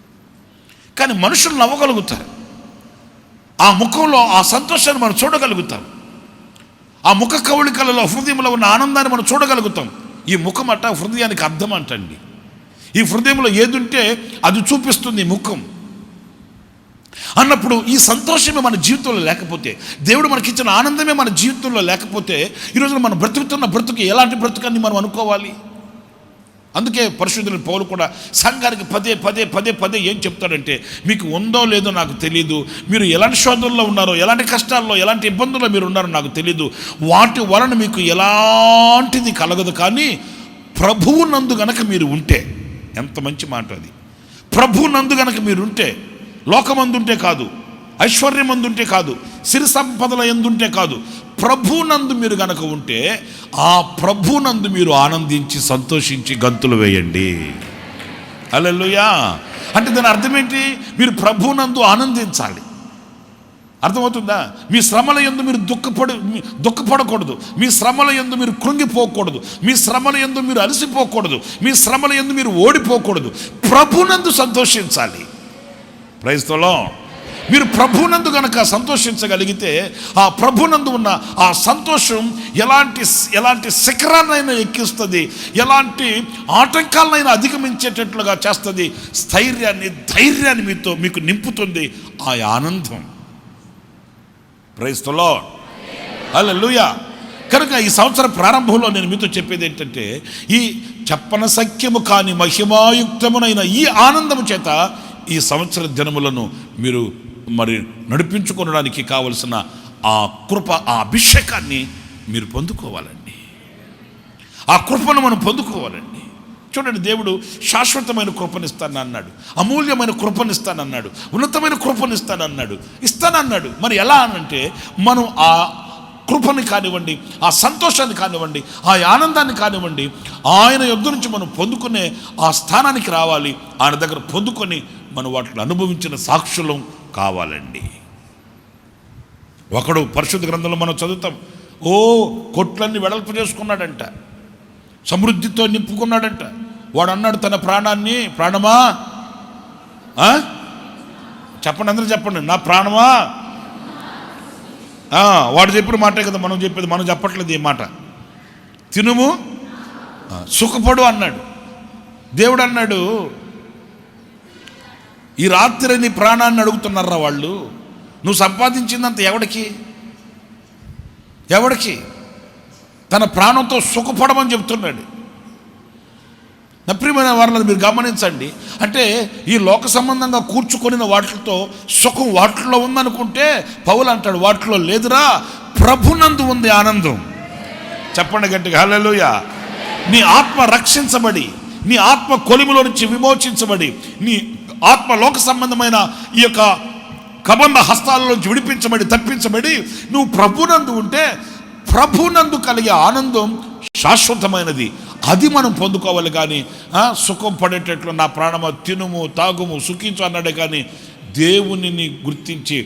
కానీ మనుషులు నవ్వగలుగుతారు. ఆ ముఖంలో ఆ సంతోషాన్ని మనం చూడగలుగుతాం. ఆ ముఖ కవళికలలో హృదయంలో ఉన్న ఆనందాన్ని మనం చూడగలుగుతాం. ఈ ముఖం అట హృదయానికి అర్థం అంటండి. ఈ హృదయంలో ఏదుంటే అది చూపిస్తుంది ముఖం అన్నప్పుడు ఈ సంతోషమే మన జీవితంలో లేకపోతే, దేవుడు మనకిచ్చిన ఆనందమే మన జీవితంలో లేకపోతే, ఈరోజు మనం బ్రతుకుతున్న బ్రతుకు ఎలాంటి బ్రతుకని మనం అనుకోవాలి? అందుకే పరిశుద్ధుల పౌలు కూడా సంఘానికి పదే ఏం చెప్తాడంటే, మీకు ఉందో లేదో నాకు తెలియదు, మీరు ఎలాంటి శోధనలో ఉన్నారో, ఎలాంటి కష్టాల్లో, ఎలాంటి ఇబ్బందుల్లో మీరు ఉన్నారో నాకు తెలియదు, వాటి వలన మీకు ఎలాంటిది కలగదు, కానీ ప్రభువు నందు గనక మీరు ఉంటే, ఎంత మంచి మాట అది, ప్రభువు నందు గనక మీరు ఉంటే, లోకమందుంటే కాదు, ఐశ్వర్యం అందుంటే కాదు, సిరి సంపదల ఎందుంటే కాదు, ప్రభునందు మీరు గనక ఉంటే ఆ ప్రభునందు మీరు ఆనందించి సంతోషించి గంతులు వేయండి. హల్లెలూయా. అంటే దాని అర్థం ఏంటి? మీరు ప్రభునందు ఆనందించాలి. అర్థమవుతుందా? మీ శ్రమల యందు మీరు దుఃఖపడకూడదు. మీ శ్రమల యందు మీరు కృంగిపోకూడదు. మీ శ్రమల యందు మీరు అలసిపోకూడదు. మీ శ్రమల యందు మీరు ఓడిపోకూడదు. ప్రభునందు సంతోషించాలి. Praise the lord. మీరు ప్రభునందు గనక సంతోషించగలిగితే ఆ ప్రభునందు ఉన్న ఆ సంతోషం ఎలాంటి శిఖరాన్నైనా ఎక్కిస్తుంది, ఎలాంటి ఆటంకాలనైనా అధిగమించేటట్లుగా చేస్తుంది. ధైర్యాన్ని మీకు నింపుతుంది ఆ ఆనందం. Praise the lord. హల్లెలూయా. కనుక ఈ సంవత్సర ప్రారంభంలో నేను మీతో చెప్పేది ఏంటంటే, ఈ చెప్పనశక్యము కాని మహిమాయుక్తమునైన ఈ ఆనందము చేత ఈ సంవత్సర దినములను మీరు నడిపించుకోవడానికి కావలసిన ఆ కృప, ఆ అభిషేకాన్ని మీరు పొందుకోవాలండి. ఆ కృపను మనం పొందుకోవాలండి. చూడండి, దేవుడు శాశ్వతమైన కృపనిస్తానన్నాడు, అమూల్యమైన కృపనిస్తానన్నాడు, ఉన్నతమైన కృపనిస్తానన్నాడు, ఇస్తానన్నాడు. మరి ఎలా అనంటే, మనం ఆ కృపని కానివ్వండి, ఆ సంతోషాన్ని కానివ్వండి, ఆ ఆనందాన్ని కానివ్వండి, ఆయన యొద్ద నుంచి మనం పొందుకునే ఆ స్థానానికి రావాలి. ఆయన దగ్గర పొందుకొని మనం వాటిని అనుభవించిన సాక్షులం కావాలండి. ఒకడు పరిశుద్ధ గ్రంథంలో మనం చదువుతాం, కొట్లన్నీ వెడల్పు చేసుకున్నాడంట, సమృద్ధితో నింపుకున్నాడంట. వాడు అన్నాడు తన ప్రాణాన్ని, ప్రాణమా చెప్పండి, అందరూ చెప్పండి, నా ప్రాణమా. వాడు చెప్పిన మాటే కదా మనం చెప్పేది, మనం చెప్పట్లేదు ఈ మాట. తినుము సుఖపడు అన్నాడు. దేవుడు అన్నాడు, ఈ రాత్రి నీ ప్రాణాన్ని అడుగుతున్నారా వాళ్ళు? నువ్వు సంపాదించిందంత ఎవడికి తన ప్రాణంతో సుఖపడమని చెప్తున్నాడు. నా ప్రియమైన వారిని మీరు గమనించండి. అంటే ఈ లోక సంబంధంగా కూర్చుకొనిన వాటితో సుఖం వాటిలో ఉందనుకుంటే పౌలు అంటాడు, వాటిలో లేదురా, ప్రభునందు ఉంది ఆనందం. చెప్పండి గట్టిగా, హల్లెలూయా. నీ ఆత్మ రక్షించబడి, నీ ఆత్మ కొలిమిలో నుంచి విమోచించబడి, నీ ఆత్మ లోక సంబంధమైన ఈ యొక్క కబంధ హస్తాల నుంచి విడిపించబడి, తప్పించబడి నువ్వు ప్రభునందు ఉంటే, ప్రభునందు కలిగే ఆనందం శాశ్వతమైనది. అది మనం పొందుకోవాలి. కానీ సుఖం పడేటట్లు నా ప్రాణమ తినుము తాగుము సుఖించు అన్నాడే కానీ, దేవునిని గుర్తించి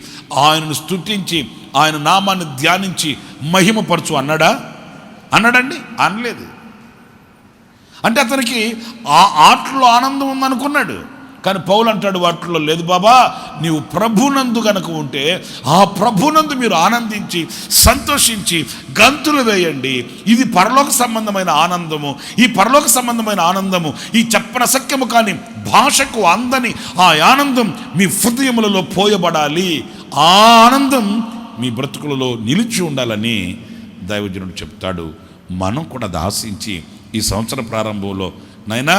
ఆయనను స్తుతించి ఆయన నామాన్ని ధ్యానించి మహిమపరచు అన్నాడండి? అనలేదు. అంటే అతనికి ఆ ఆటలో ఆనందం ఉందనుకున్నాడు. కానీ పౌలు అంటాడు, వాటిలో లేదు బాబా, నీవు ప్రభునందు గనక ఉంటే ఆ ప్రభునందు మీరు ఆనందించి సంతోషించి గంతులు వేయండి. ఇది పరలోక సంబంధమైన ఆనందము. ఈ పరలోక సంబంధమైన ఆనందము, ఈ చెప్పనశక్యము కానీ భాషకు అందని ఆ ఆనందం మీ హృదయములలో పోయబడాలి. ఆ ఆనందం మీ బ్రతుకులలో నిలిచి ఉండాలని దైవజనుడు చెప్తాడు. మనం కూడా అది ఆశించి ఈ సంవత్సర ప్రారంభంలో, నైనా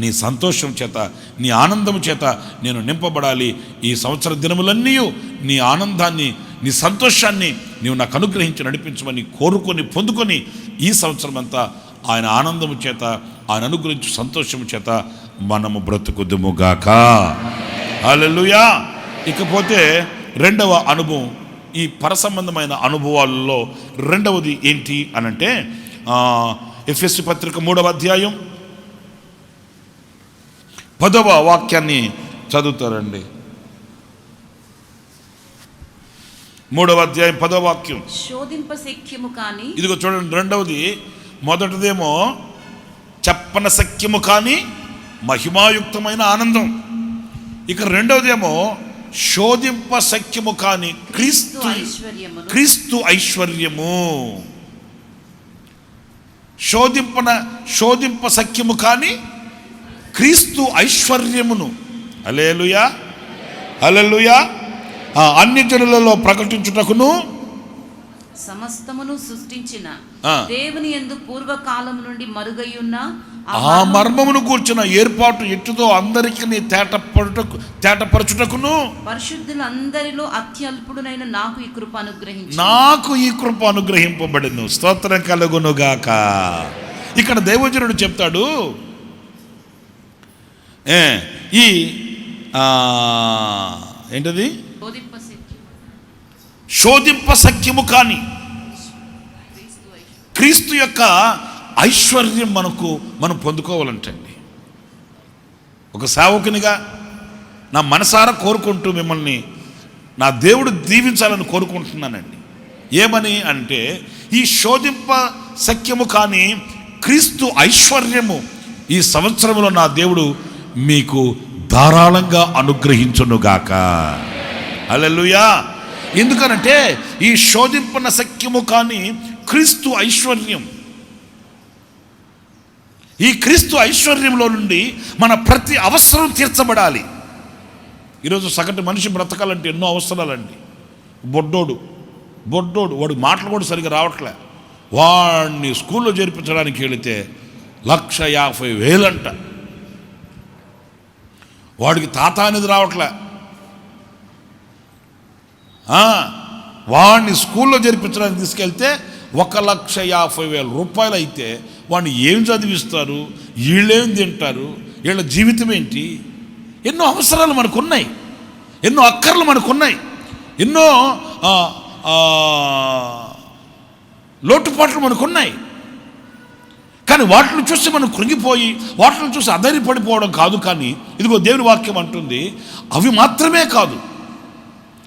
నీ సంతోషం చేత, నీ ఆనందం చేత నేను నింపబడాలి. ఈ సంవత్సర దినములన్నీ నీ ఆనందాన్ని, నీ సంతోషాన్ని నీవు నాకు అనుగ్రహించి నడిపించమని కోరుకొని పొందుకొని ఈ సంవత్సరం అంతా ఆయన ఆనందము చేత, ఆయన అనుగ్రహించు సంతోషము చేత మనము బ్రతుకుదుముగాక. హల్లెలూయా. ఇకపోతే రెండవ అనుభవం, ఈ పరసంబంధమైన అనుభవాలలో రెండవది ఏంటి అనంటే, ఎఫెసీ పత్రిక 3వ అధ్యాయం 10వ వాక్యాన్ని చదువుతారండి. 3వ అధ్యాయం 10వ వాక్యం. శోధింపశక్యము కాని, ఇదిగో చూడండి, రెండవది, మొదటిదేమో చెప్పనశక్యము కానీ మహిమాయుక్తమైన ఆనందం. ఇక రెండవదేమో శోధింపశక్యము కాని క్రీస్తు ఐశ్వర్యము. శోధింపశక్యము కానీ క్రీస్తు ఐశ్వర్యమును, హల్లెలూయా హల్లెలూయా, అన్ని జనులలో ప్రకటించుటకును సమస్తమును సృష్టించిన దేవుని యందు పూర్వకాలం నుండి మరుగయ్యున్న ఆ మర్మమును కూర్చున్న ఏర్పాటు ఎట్టుతో అందరికీ తేటపరచుటకును పరిశుద్ధులందరిలో అత్యల్పుడునైన నాకు ఈ కృప అనుగ్రహింపబడింది. స్తోత్రం కలుగునుగాక. ఇక్కడ దైవజనుడు చెప్తాడు, ఏంటది? శోధింప సఖ్యము కాని క్రీస్తు యొక్క ఐశ్వర్యం మనం పొందుకోవాలంటండి. ఒక సేవకునిగా నా మనసారా కోరుకుంటూ మిమ్మల్ని నా దేవుడు దీవించాలని కోరుకుంటున్నానండి. ఏమని అంటే, ఈ శోధింప సఖ్యము కానీ క్రీస్తు ఐశ్వర్యము ఈ సంవత్సరంలో నా దేవుడు మీకు ధారాళంగా అనుగ్రహించునుగాక. హల్లెలూయా. ఎందుకనంటే ఈ శోధింపన సఖ్యము కానీ క్రీస్తు ఐశ్వర్యం, ఈ క్రీస్తు ఐశ్వర్యంలో నుండి మన ప్రతి అవసరం తీర్చబడాలి. ఈరోజు సగటు మనిషి బ్రతకాలంటే ఎన్నో అవసరాలండి. బొడ్డోడు వాడు మాటలు కూడా సరిగ్గా రావట్లే. వాడిని స్కూల్లో చేర్పించడానికి వెళితే 1,50,000 అంట. వాడికి తాత అనేది రావట్లే. వాడిని స్కూల్లో చేర్పించడానికి తీసుకెళ్తే 1,50,000 రూపాయలు అయితే వాడిని ఏం చదివిస్తారు, వీళ్ళేం తింటారు, వీళ్ళ జీవితం ఏంటి? ఎన్నో అవసరాలు మనకున్నాయి, ఎన్నో అక్కర్లు మనకున్నాయి, ఎన్నో లోటుపాట్లు మనకున్నాయి. కానీ వాటిని చూసి మనం కృంగిపోయి వాటిని చూసి అధైర్యపడిపోవడం కాదు. కానీ ఇదిగో దేవుని వాక్యం అంటుంది, అవి మాత్రమే కాదు,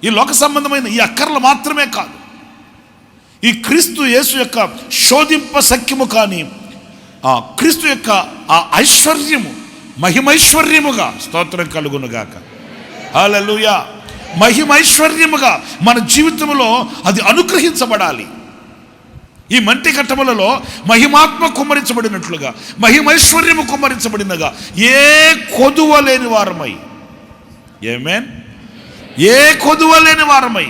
ఈ లోక సంబంధమైన ఈ అక్కర్లు మాత్రమే కాదు, ఈ క్రీస్తు యేసు యొక్క శోధింప సఖ్యము కానీ క్రీస్తు యొక్క ఆ ఐశ్వర్యము మహిమైశ్వర్యముగా, స్తోత్రం కలుగునుగాక, హల్లెలూయా, మహిమైశ్వర్యముగా మన జీవితంలో అది అనుగ్రహించబడాలి. ఈ మంటి కట్టములలో మహిమాత్మ కుమ్మరించబడినట్లుగా మహిమైశ్వర్యము కుమ్మరించబడినగా ఏ కొదువ లేని వారమై, ఆమేన్, ఏ కొదువ లేని వారమై,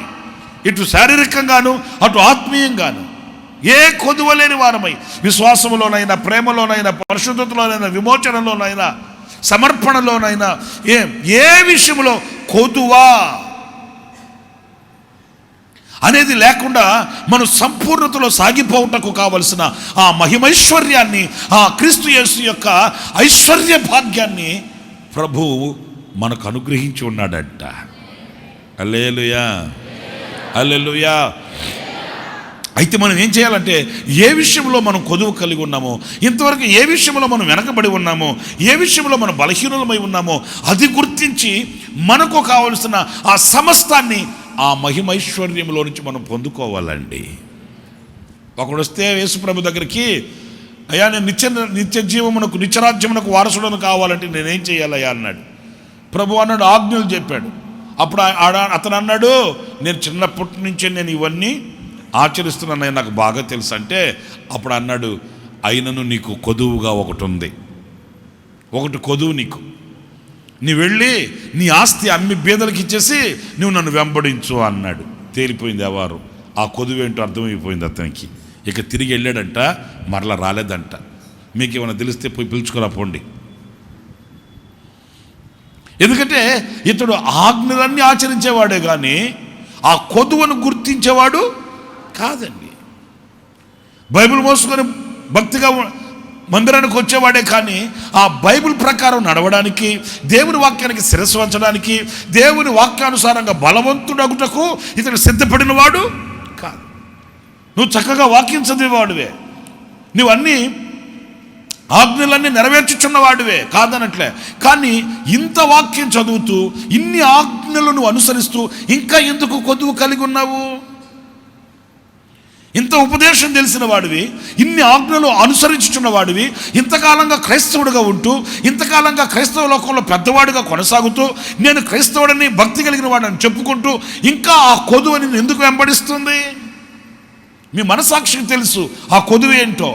ఇటు శారీరకంగాను అటు ఆత్మీయంగాను ఏ కొదువ లేని వారమై, విశ్వాసములోనైనా, ప్రేమలోనైనా, పరిశుద్ధతలోనైనా, విమోచనలోనైనా, సమర్పణలోనైనా, ఏ విషయంలో కొదువా అనేది లేకుండా మనం సంపూర్ణతలో సాగిపోవటకు కావలసిన ఆ మహిమైశ్వర్యాన్ని, ఆ క్రీస్తు యేసు యొక్క ఐశ్వర్య భాగ్యాన్ని ప్రభువు మనకు అనుగ్రహించి ఉన్నాడంట. హల్లెలూయా, హల్లెలూయా. అయితే మనం ఏం చేయాలంటే, ఏ విషయంలో మనం కొదువు కలిగి ఉన్నామో, ఇంతవరకు ఏ విషయంలో మనం వెనకబడి ఉన్నామో, ఏ విషయంలో మనం బలహీనులమై ఉన్నామో అది గుర్తించి మనకు కావలసిన ఆ సమస్తాన్ని ఆ మహిమైశ్వర్యంలో నుంచి మనం పొందుకోవాలండి. ఒకడు వస్తే యేసుప్రభు దగ్గరికి, అయ్యా నేను నిత్య జీవమునకు నిత్యరాజ్యమునకు వారసుడను కావాలంటే నేనేం చేయాలయ్యా అన్నాడు. ప్రభు అన్నాడు, ఆజ్ఞలు చెప్పాడు. అప్పుడు అతను అన్నాడు, నేను చిన్నప్పటి నుంచే నేను ఇవన్నీ ఆచరిస్తున్నాను, నాకు బాగా తెలుసు అంటే, అప్పుడు అన్నాడు, అయినను నీకు కొదువుగా ఒకటి ఉంది, ఒకటి కొదువు నీకు, నీ వెళ్ళి నీ ఆస్తి అమ్మి బీదలకు ఇచ్చేసి నువ్వు నన్ను వెంబడించు అన్నాడు. తేలిపోయింది వారు, ఆ కొదువేంటో అర్థమైపోయింది అతనికి. ఇక తిరిగి వెళ్ళాడంట, మరలా రాలేదంట. మీకు ఏమైనా తెలిస్తే పోయి పిలుచుకురా పోండి. ఎందుకంటే ఇతడు ఆజ్ఞలన్నీ ఆచరించేవాడే కానీ ఆ కొదువను గుర్తించేవాడు కాదండి. బైబిల్ మోసుకొని భక్తిగా మందిరానికి వచ్చేవాడే కానీ ఆ బైబిల్ ప్రకారం నడవడానికి, దేవుని వాక్యానికి శిరస్సు వంచడానికి, దేవుని వాక్యానుసారంగా బలవంతుడగుటకు ఇతడు సిద్ధపడిన వాడు కాదు. నువ్వు చక్కగా వాక్యం చదివేవాడువే, నువ్వు అన్నీ ఆజ్ఞలన్నీ నెరవేర్చుచున్నవాడివే కాదనట్లే. కానీ ఇంత వాక్యం చదువుతూ ఇన్ని ఆజ్ఞలను అనుసరిస్తూ ఇంకా ఎందుకు కొదువు కలిగి ఉన్నావు? ఇంత ఉపదేశం తెలిసిన వాడివి, ఇన్ని ఆజ్ఞలు అనుసరించుచున్న వాడివి, ఇంతకాలంగా క్రైస్తవుడిగా ఉంటూ, ఇంతకాలంగా క్రైస్తవ లోకంలో పెద్దవాడిగా కొనసాగుతూ, నేను క్రైస్తవుడిని, భక్తి కలిగిన వాడిని చెప్పుకుంటూ ఇంకా ఆ కొదువు నిన్ను ఎందుకు వెంబడిస్తుంది? మీ మనసాక్షికి తెలుసు ఆ కొదువు ఏంటో,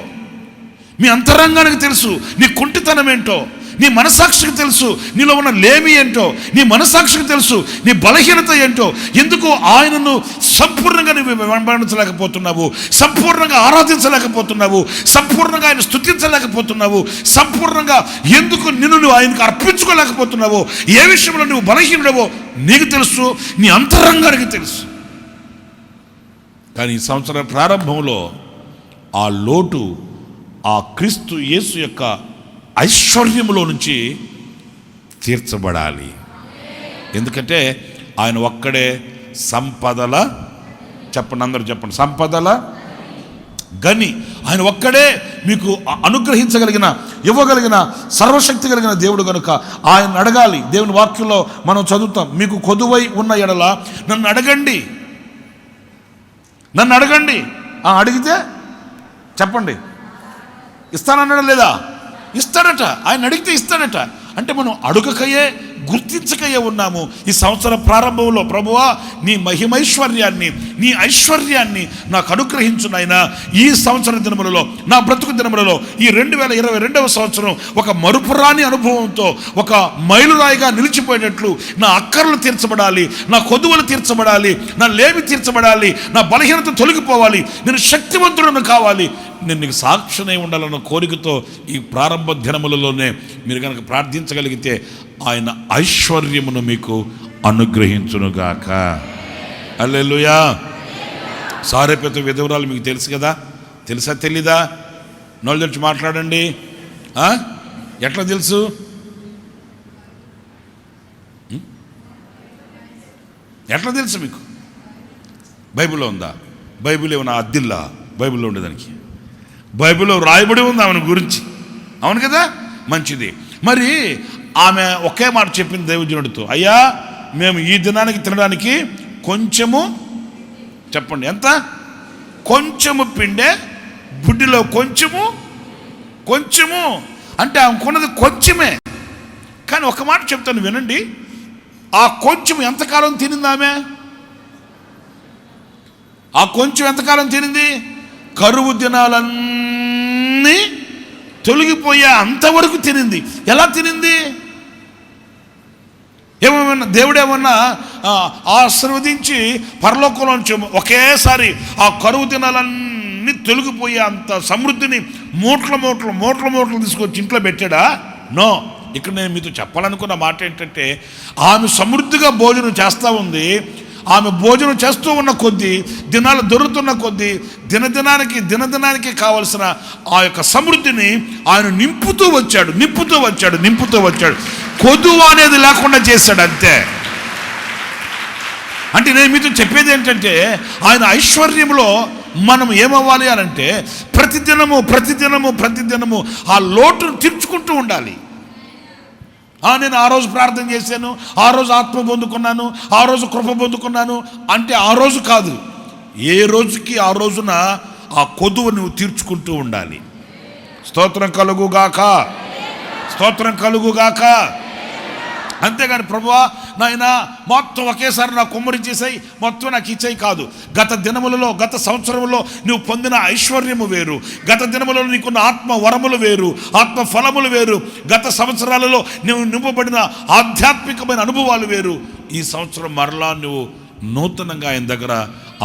మీ అంతరంగానికి తెలుసు నీ కుంటితనం ఏంటో, నీ మనసాక్షికి తెలుసు నీలో ఉన్న లేమి ఏంటో, నీ మనసాక్షికి తెలుసు నీ బలహీనత ఏంటో. ఎందుకు ఆయనను సంపూర్ణంగా నువ్వు వెంబడించలేకపోతున్నావు, సంపూర్ణంగా ఆరాధించలేకపోతున్నావు, సంపూర్ణంగా ఆయన స్తుతించలేకపోతున్నావు, సంపూర్ణంగా ఎందుకు నిన్ను నువ్వు ఆయనకు అర్పించుకోలేకపోతున్నావో, ఏ విషయంలో నువ్వు బలహీనుడవో నీకు తెలుసు, నీ అంతరంగానికి తెలుసు. కానీ ఈ సంవత్సరం ప్రారంభంలో ఆ లోటు ఆ క్రీస్తు యేసు యొక్క ఐశ్వర్యములో నుంచి తీర్చబడాలి. ఎందుకంటే ఆయన ఒక్కడే సంపదల చెప్పండి, అందరూ చెప్పండి. సంపదల గని. ఆయన ఒక్కడే మీకు అనుగ్రహించగలిగిన, ఇవ్వగలిగిన సర్వశక్తి కలిగిన దేవుడు కనుక ఆయన అడగాలి. దేవుని వాక్యంలో మనం చదువుతాం, మీకు కొదువై ఉన్న ఎడల నన్ను అడగండి, నన్ను అడగండి. అడిగితే చెప్పండి, ఇస్తానన్నాడా లేదా? ఇస్తాడట. ఆయన అడిగితే ఇస్తాడట. అంటే మనం అడుగకయే, గుర్తించకయే ఉన్నాము. ఈ సంవత్సర ప్రారంభంలో ప్రభువా నీ మహిమైశ్వర్యాన్ని, నీ ఐశ్వర్యాన్ని నాకు అనుగ్రహించు నాయనా. ఈ సంవత్సర దినములలో, నా బ్రతుకు దినములలో, ఈ 2022వ సంవత్సరం ఒక మరుపురాని అనుభవంతో, ఒక మైలురాయిగా నిలిచిపోయేటట్లు నా అక్కర్లు తీర్చబడాలి, నా కొదువులు తీర్చబడాలి, నా లేమి తీర్చబడాలి, నా బలహీనత తొలగిపోవాలి, నేను శక్తివంతుడను కావాలి, నేను నీకు సాక్షినై ఉండాలన్న కోరికతో ఈ ప్రారంభ దినములలోనే మీరు కనుక ప్రార్థించగలిగితే ఆయన ఐశ్వర్యమును మీకు అనుగ్రహించునుగాక. హల్లెలూయా. సారెపేత విధవరాలు మీకు తెలుసు కదా? తెలుసా తెలీదా? నోళ్ళు తెరిచి మాట్లాడండి. ఎట్లా తెలుసు? ఎట్లా తెలుసు మీకు? బైబిల్లో ఉందా? బైబిల్ ఏమన్నా అద్దిల్లా? బైబిల్లో ఉండేదానికి బైబిల్లో రాయబడి ఉంది ఆమెను గురించి. అవును కదా? మంచిది. మరి ఆమె ఒకే మాట చెప్పింది దైవజనుడితో, అయ్యా మేము ఈ దినానికి తినడానికి కొంచెము, చెప్పండి ఎంత? కొంచెము పిండే, బుడ్డిలో కొంచెము, కొంచెము అంటే ఆమెకున్నది కొంచెమే. కానీ ఒక మాట చెప్తాను వినండి, ఆ కొంచెం ఎంతకాలం తినింది ఆమె? ఆ కొంచెం ఎంతకాలం తినింది? కరువు దినాలన్నీ తొలగిపోయే అంతవరకు తినింది. ఎలా తినింది? ఏమన్నా దేవుడేమన్నా ఆశీర్వదించి పరలోకంలోంచి ఒకేసారి ఆ కరువు దినాలన్నీ తొలగిపోయే అంత సమృద్ధిని మూటలు తీసుకొచ్చి ఇంట్లో పెట్టాడా? నో. ఇక్కడ నేను మీతో చెప్పాలనుకున్న మాట ఏంటంటే, ఆమె సమృద్ధిగా భోజనం చేస్తూ ఉంది. ఆమె భోజనం చేస్తూ ఉన్న కొద్దీ, దినాలు దొరుకుతున్న కొద్దీ, దినదినానికి కావలసిన ఆ యొక్క సమృద్ధిని ఆయన నింపుతూ వచ్చాడు. కొదువ అనేది లేకుండా చేశాడు అంతే. అంటే నేను మీతో చెప్పేది ఏంటంటే, ఆయన ఐశ్వర్యంలో మనం ఏమవ్వాలి అని అంటే ప్రతిదినము ఆ లోటును తీర్చుకుంటూ ఉండాలి. నేను ఆ రోజు ప్రార్థన చేశాను, ఆ రోజు ఆత్మ పొందుకున్నాను, ఆ రోజు కృప పొందుకున్నాను అంటే ఆ రోజు కాదు. ఏ రోజుకి ఆ రోజున ఆ కొదువు నువ్వు తీర్చుకుంటూ ఉండాలి. స్తోత్రం కలుగుగాక. అంతేగాని ప్రభువా నాయనా మొత్తం ఒకేసారి నాకు కుమ్మరించేసాయి, మొత్తం నాకు ఇచ్చేయి కాదు. గత దినములలో, గత సంవత్సరంలో నువ్వు పొందిన ఐశ్వర్యము వేరు, గత దినములలో నీకున్న ఆత్మ వరములు వేరు, ఆత్మ ఫలములు వేరు, గత సంవత్సరాలలో నువ్వు నింపబడిన ఆధ్యాత్మికమైన అనుభవాలు వేరు. ఈ సంవత్సరం మరలా నువ్వు నూతనంగా ఆయన దగ్గర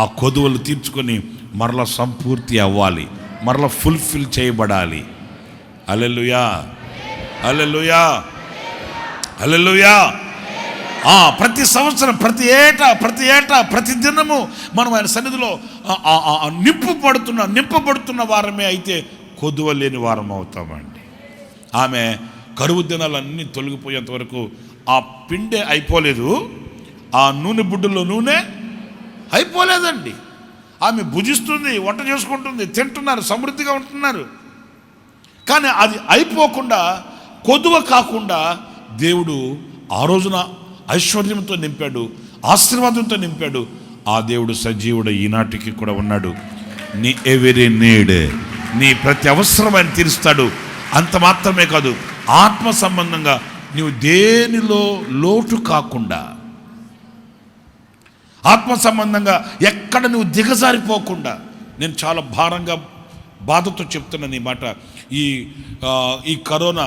ఆ కొదువులు తీర్చుకొని మరలా సంపూర్తి అవ్వాలి, మరలా ఫుల్ఫిల్ చేయబడాలి. హల్లెలూయా, హల్లెలూయా, హల్లెలూయా. ప్రతి సంవత్సరం, ప్రతి ఏటా ప్రతి దినము మనం ఆయన సన్నిధిలో నింపబడుతున్న వారమే అయితే కొదువ లేని వారం అవుతామండి. ఆమె కరువు దినాలన్నీ తొలగిపోయేంత వరకు ఆ పిండే అయిపోలేదు, ఆ నూనె బుడ్డలో నూనె అయిపోలేదండి. ఆమె భుజిస్తుంది, వంట చేసుకుంటుంది, తింటున్నారు, సమృద్ధిగా ఉంటున్నారు. కానీ అది అయిపోకుండా, కొదువ కాకుండా దేవుడు ఆ రోజున ఐశ్వర్యంతో నింపాడు, ఆశీర్వాదంతో నింపాడు. ఆ దేవుడు సజీవుడు ఈనాటికి కూడా ఉన్నాడు. నీ ఎవరీ నీడ్, నీ ప్రతి అవసరం ఆయన తీరుస్తాడు. అంత మాత్రమే కాదు, ఆత్మ సంబంధంగా నీవు దేనిలో లోటు కాకుండా, ఆత్మ సంబంధంగా ఎక్కడ నువ్వు దిగజారిపోకుండా. నేను చాలా బాధతో చెప్తున్నాను ఈ మాట. ఈ కరోనా,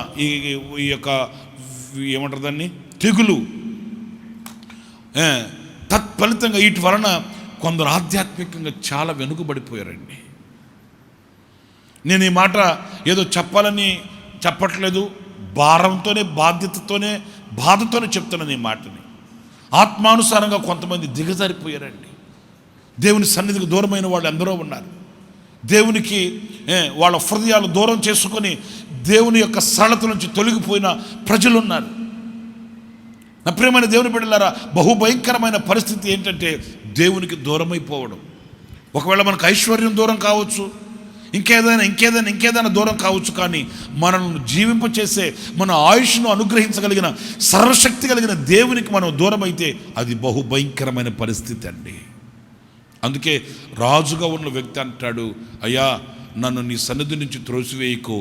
ఈ యొక్క ఏమంటారు దాన్ని, తెగులు, తత్ఫలితంగా వీటి వలన కొందరు ఆధ్యాత్మికంగా చాలా వెనుకబడిపోయారండి. నేను ఈ మాట ఏదో చెప్పాలని చెప్పట్లేదు, భారంతోనే, బాధతోనే చెప్తున్నాను ఈ మాటని. ఆత్మానుసారంగా కొంతమంది దిగజారిపోయారండి. దేవుని సన్నిధికి దూరమైన వాళ్ళు ఎందరో ఉన్నారు. దేవునికి వాళ్ళ హృదయాలు దూరం చేసుకొని దేవుని యొక్క సరళత నుంచి తొలగిపోయిన ప్రజలు ఉన్నారు. నా ప్రియమైన దేవుని బిడ్డలారా, బహుభయంకరమైన పరిస్థితి ఏంటంటే దేవునికి దూరమైపోవడం. ఒకవేళ మనకు ఐశ్వర్యం దూరం కావచ్చు, ఇంకేదైనా దూరం కావచ్చు, కానీ మనల్ని జీవింపచేసే, మన ఆయుష్ను అనుగ్రహించగలిగిన సర్వశక్తి కలిగిన దేవునికి మనం దూరం అయితే అది బహుభయంకరమైన పరిస్థితి అండి. అందుకే రాజుగా ఉన్న వ్యక్తి అంటాడు, అయ్యా నన్ను నీ సన్నిధి నుంచి త్రోసివేయకు,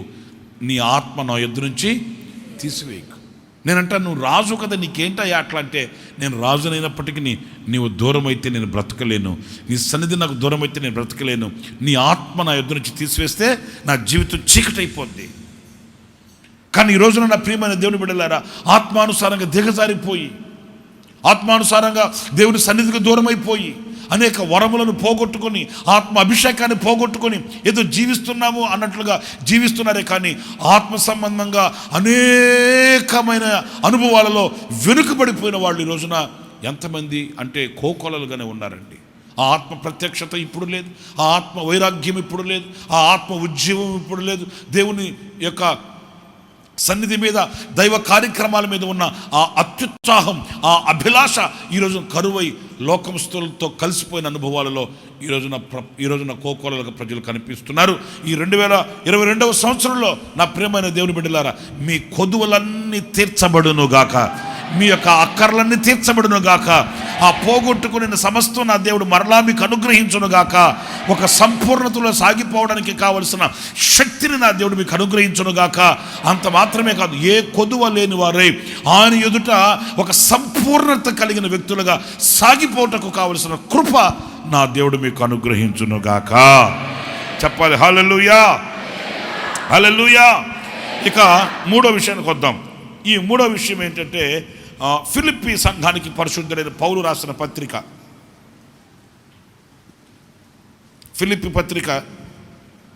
నీ ఆత్మ నా యొద్ద నుంచి తీసివేయకు. నేనంటా, నువ్వు రాజు కదా, నీకేంటయ్యా అట్లా అంటే, నేను రాజునైనప్పటికీ నీవు దూరం అయితే నేను బ్రతకలేను, నీ సన్నిధి నాకు దూరం అయితే నేను బ్రతకలేను, నీ ఆత్మ నా యొద్ద నుంచి తీసివేస్తే నా జీవితం చీకటైపోద్ది. కానీ ఈ రోజున నా ప్రియమైన దేవుని బిడ్డలారా, ఆత్మానుసారంగా దిగజారిపోయి, ఆత్మానుసారంగా దేవుని సన్నిధికి దూరం అయిపోయి, అనేక వరములను పోగొట్టుకొని, ఆత్మ అభిషేకాన్ని పోగొట్టుకొని ఏదో జీవిస్తున్నాము అన్నట్లుగా జీవిస్తున్నారే, కానీ ఆత్మ సంబంధంగా అనేకమైన అనుభవాలలో వెనుకబడిపోయిన వాళ్ళు ఈ రోజున ఎంతమంది అంటే కోకొలలుగానే ఉన్నారండి. ఆ ఆత్మ ప్రత్యక్షత ఇప్పుడు లేదు, ఆ ఆత్మ వైరాగ్యం ఇప్పుడు లేదు, ఆ ఆత్మ ఉజ్జీవం ఇప్పుడు లేదు. దేవుని యొక్క సన్నిధి మీద, దైవ కార్యక్రమాల మీద ఉన్న ఆ అత్యుత్సాహం, ఆ అభిలాష ఈరోజు కరువై లోకస్తులతో కలిసిపోయిన అనుభవాలలో ఈ రోజున కోకోలలుగా ప్రజలు కనిపిస్తున్నారు. ఈ 2022వ సంవత్సరంలో నా ప్రియమైన దేవుని బిడ్డలారా, మీ కొదువులన్నీ తీర్చబడును గాక, మీ యొక్క అక్కర్లన్నీ తీర్చబడును గాక, ఆ పోగొట్టుకుని సమస్తం నా దేవుడు మరలా మీకు అనుగ్రహించును గాక, ఒక సంపూర్ణతలో సాగిపోవడానికి కావలసిన శక్తిని నా దేవుడు మీకు అనుగ్రహించును గాక. అంత మాత్రమే కాదు, ఏ కొదువ లేని వారై ఆయన ఎదుట ఒక సంపూర్ణత కలిగిన వ్యక్తులుగా సాగిపోవటకు కావలసిన కృప నా దేవుడు మీకు అనుగ్రహించును గాక. చెప్పాలి హల్లెలూయా, హల్లెలూయా. ఇక మూడో విషయానికి వద్దాం. ఈ మూడో విషయం ఏంటంటే, ఫిలిప్పీ సంఘానికి పరిశుద్ధుడైన పౌలు రాసిన పత్రిక, ఫిలిప్పీ పత్రిక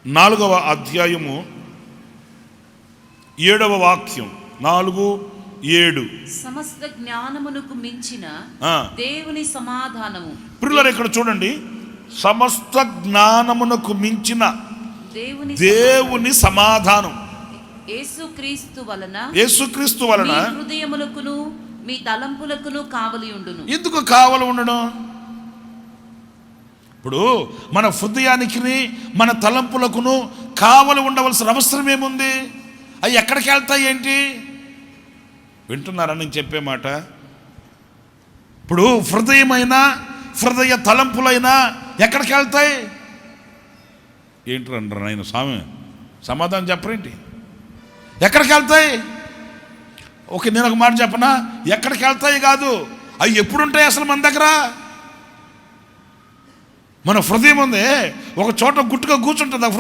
4వ అధ్యాయము 7వ వాక్యం, 4:7. సమస్త జ్ఞానమునకు మించిన దేవుని సమాధానము. పిల్లలు ఇక్కడ చూడండి, సమస్త జ్ఞానమునకు మించిన దేవుని సమాధానం యేసుక్రీస్తు వలన మీ హృదయములకును మీ తలంపులకును కావలి ఉండును. ఎందుకు కావలి ఉండడం? ఇప్పుడు మన హృదయానికి, మన తలంపులకును కావలి ఉండవలసిన అవసరం ఏముంది? అవి ఎక్కడికి వెళ్తాయి ఏంటి? వింటున్నారా నేను చెప్పే మాట? ఇప్పుడు హృదయమైనా, హృదయ తలంపులైనా ఎక్కడికి వెళ్తాయి? ఏంటంటారు ఆయన స్వామి, సమాధానం చెప్పరేంటి? ఎక్కడికి వెళ్తాయి? ఓకే, నేను ఒక మాట చెప్పనా, ఎక్కడికి వెళ్తాయి కాదు, అవి ఎప్పుడు ఉంటాయి అసలు మన దగ్గర? మన హృదయం ఉంది, ఒక చోట గుట్టుగా కూర్చుంటుంది ఆ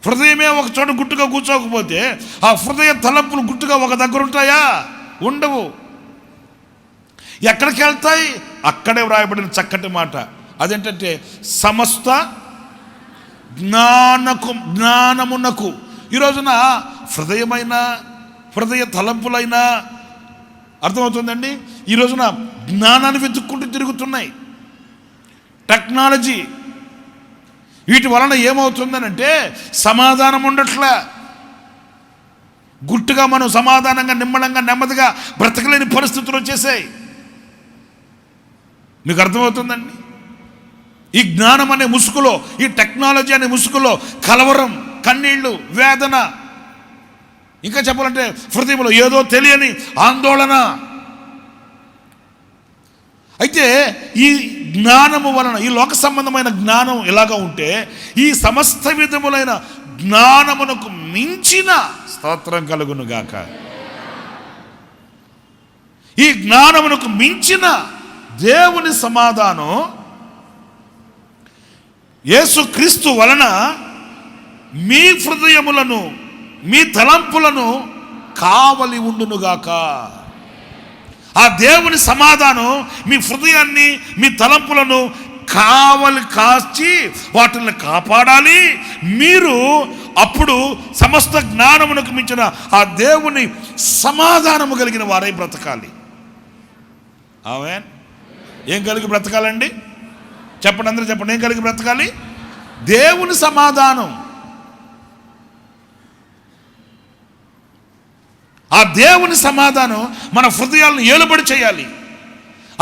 హృదయమే ఒక చోట గుట్టుగా కూర్చోకపోతే ఆ హృదయ తలంపులు గుట్టుగా ఒక దగ్గర ఉంటాయా? ఉండవు. ఎక్కడికి వెళ్తాయి? అక్కడే వ్రాయబడిన చక్కటి మాట అదేంటంటే, సమస్త జ్ఞానమునకు. ఈ రోజున హృదయమైన, హృదయ తలంపులైనా, అర్థమవుతుందండి, ఈ రోజున జ్ఞానాన్ని వెతుక్కుంటూ తిరుగుతున్నాయి. టెక్నాలజీ, వీటి వలన ఏమవుతుందనంటే సమాధానం ఉండట్లే. గుట్టుగా మనం సమాధానంగా, నిమ్మడంగా, నెమ్మదిగా బ్రతకలేని పరిస్థితులు వచ్చేసాయి. మీకు అర్థమవుతుందండి? ఈ జ్ఞానం అనే ముసుగులో, ఈ టెక్నాలజీ అనే ముసుగులో కలవరం, కన్నీళ్లు, వేదన, ఇంకా చెప్పాలంటే హృదయంలో ఏదో తెలియని ఆందోళన. అయితే ఈ జ్ఞానము వలన, ఈ లోక సంబంధమైన జ్ఞానం ఎలాగా ఉంటే, ఈ సమస్త విధములైన జ్ఞానమునకు మించిన, స్తోత్రం కలుగును గాక, ఈ జ్ఞానమునకు మించిన దేవుని సమాధానం యేసుక్రీస్తు వలన మీ హృదయములను, మీ తలంపులను కావలి ఉండునుగాక. ఆ దేవుని సమాధానం మీ హృదయాన్ని, మీ తలంపులను కావలి కాచి వాటిని కాపాడాలి. మీరు అప్పుడు సమస్త జ్ఞానమునకు మించిన ఆ దేవుని సమాధానము కలిగిన వారై బ్రతకాలి. ఆమేన్. ఏం కలిగి బ్రతకాలండి? చెప్పండి, అందరూ చెప్పండి, ఏం కలిగి బ్రతకాలి? దేవుని సమాధానం. ఆ దేవుని సమాధానం మన హృదయాలను ఏలుబడి చేయాలి.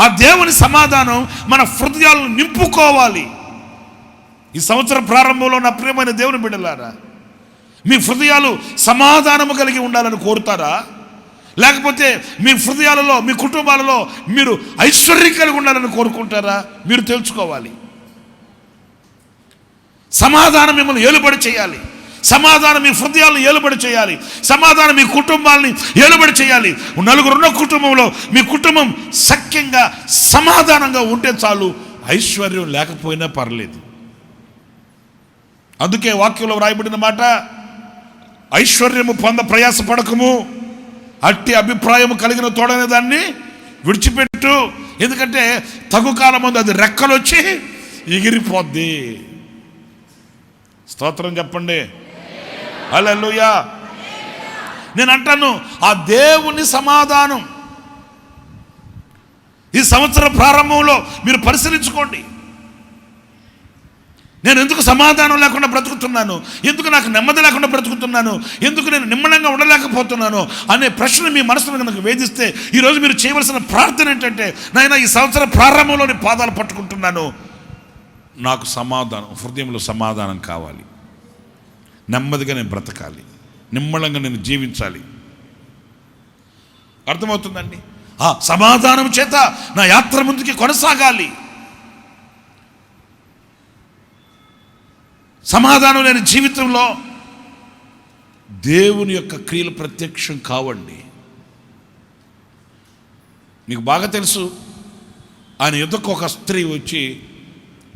ఆ దేవుని సమాధానం మన హృదయాలను నింపుకోవాలి. ఈ సంవత్సరం ప్రారంభంలో నా ప్రియమైన దేవుని బిడ్డలారా, మీ హృదయాలు సమాధానము కలిగి ఉండాలని కోరుతారా? లేకపోతే మీ హృదయాలలో, మీ కుటుంబాలలో మీరు ఐశ్వర్యం కలిగి ఉండాలని కోరుకుంటారా? మీరు తెలుసుకోవాలి. సమాధానం మిమ్మల్ని ఏలుబడి చేయాలి. సమాధానం మీ హృదయాలను ఏలుబడి చేయాలి. సమాధానం మీ కుటుంబాలని ఏలుబడి చేయాలి. నలుగురున్న కుటుంబంలో మీ కుటుంబం సఖ్యంగా సమాధానంగా ఉంటే చాలు. ఐశ్వర్యం లేకపోయినా పర్లేదు. అందుకే వాక్యంలో వ్రాయబడిన మాట, ఐశ్వర్యము పొంద ప్రయాసపడకము, అట్టి అభిప్రాయము కలిగిన తోడనే దాన్ని విడిచిపెట్టు. ఎందుకంటే తగు కాలం ముందు అది రెక్కలు వచ్చి ఎగిరిపోద్ది. స్తోత్రం చెప్పండి. హల్లెలూయా. నేను అంటాను, ఆ దేవుని సమాధానం ఈ సంవత్సర ప్రారంభంలో మీరు పరిశీలించుకోండి. నేను ఎందుకు సమాధానం లేకుండా బ్రతుకుతున్నాను, ఎందుకు నాకు నెమ్మది లేకుండా బ్రతుకుతున్నాను, ఎందుకు నేను నిమ్మలంగా ఉండలేకపోతున్నాను అనే ప్రశ్న మీ మనసును నాకు వేధిస్తే, ఈరోజు మీరు చేయవలసిన ప్రార్థన ఏంటంటే, నాయనా ఈ సంవత్సర ప్రారంభంలోని పాదాలు పట్టుకుంటున్నాను, నాకు సమాధానం, హృదయంలో సమాధానం కావాలి, నెమ్మదిగా నేను బ్రతకాలి, నిమ్మలంగా నేను జీవించాలి. అర్థమవుతుందండి? ఆ సమాధానం చేత నా యాత్ర ముందుకి కొనసాగాలి. సమాధానం లేని జీవితంలో దేవుని యొక్క క్రియలు ప్రత్యక్షం కావండి. మీకు బాగా తెలుసు, ఆయన యుద్ధకు ఒక స్త్రీ వచ్చి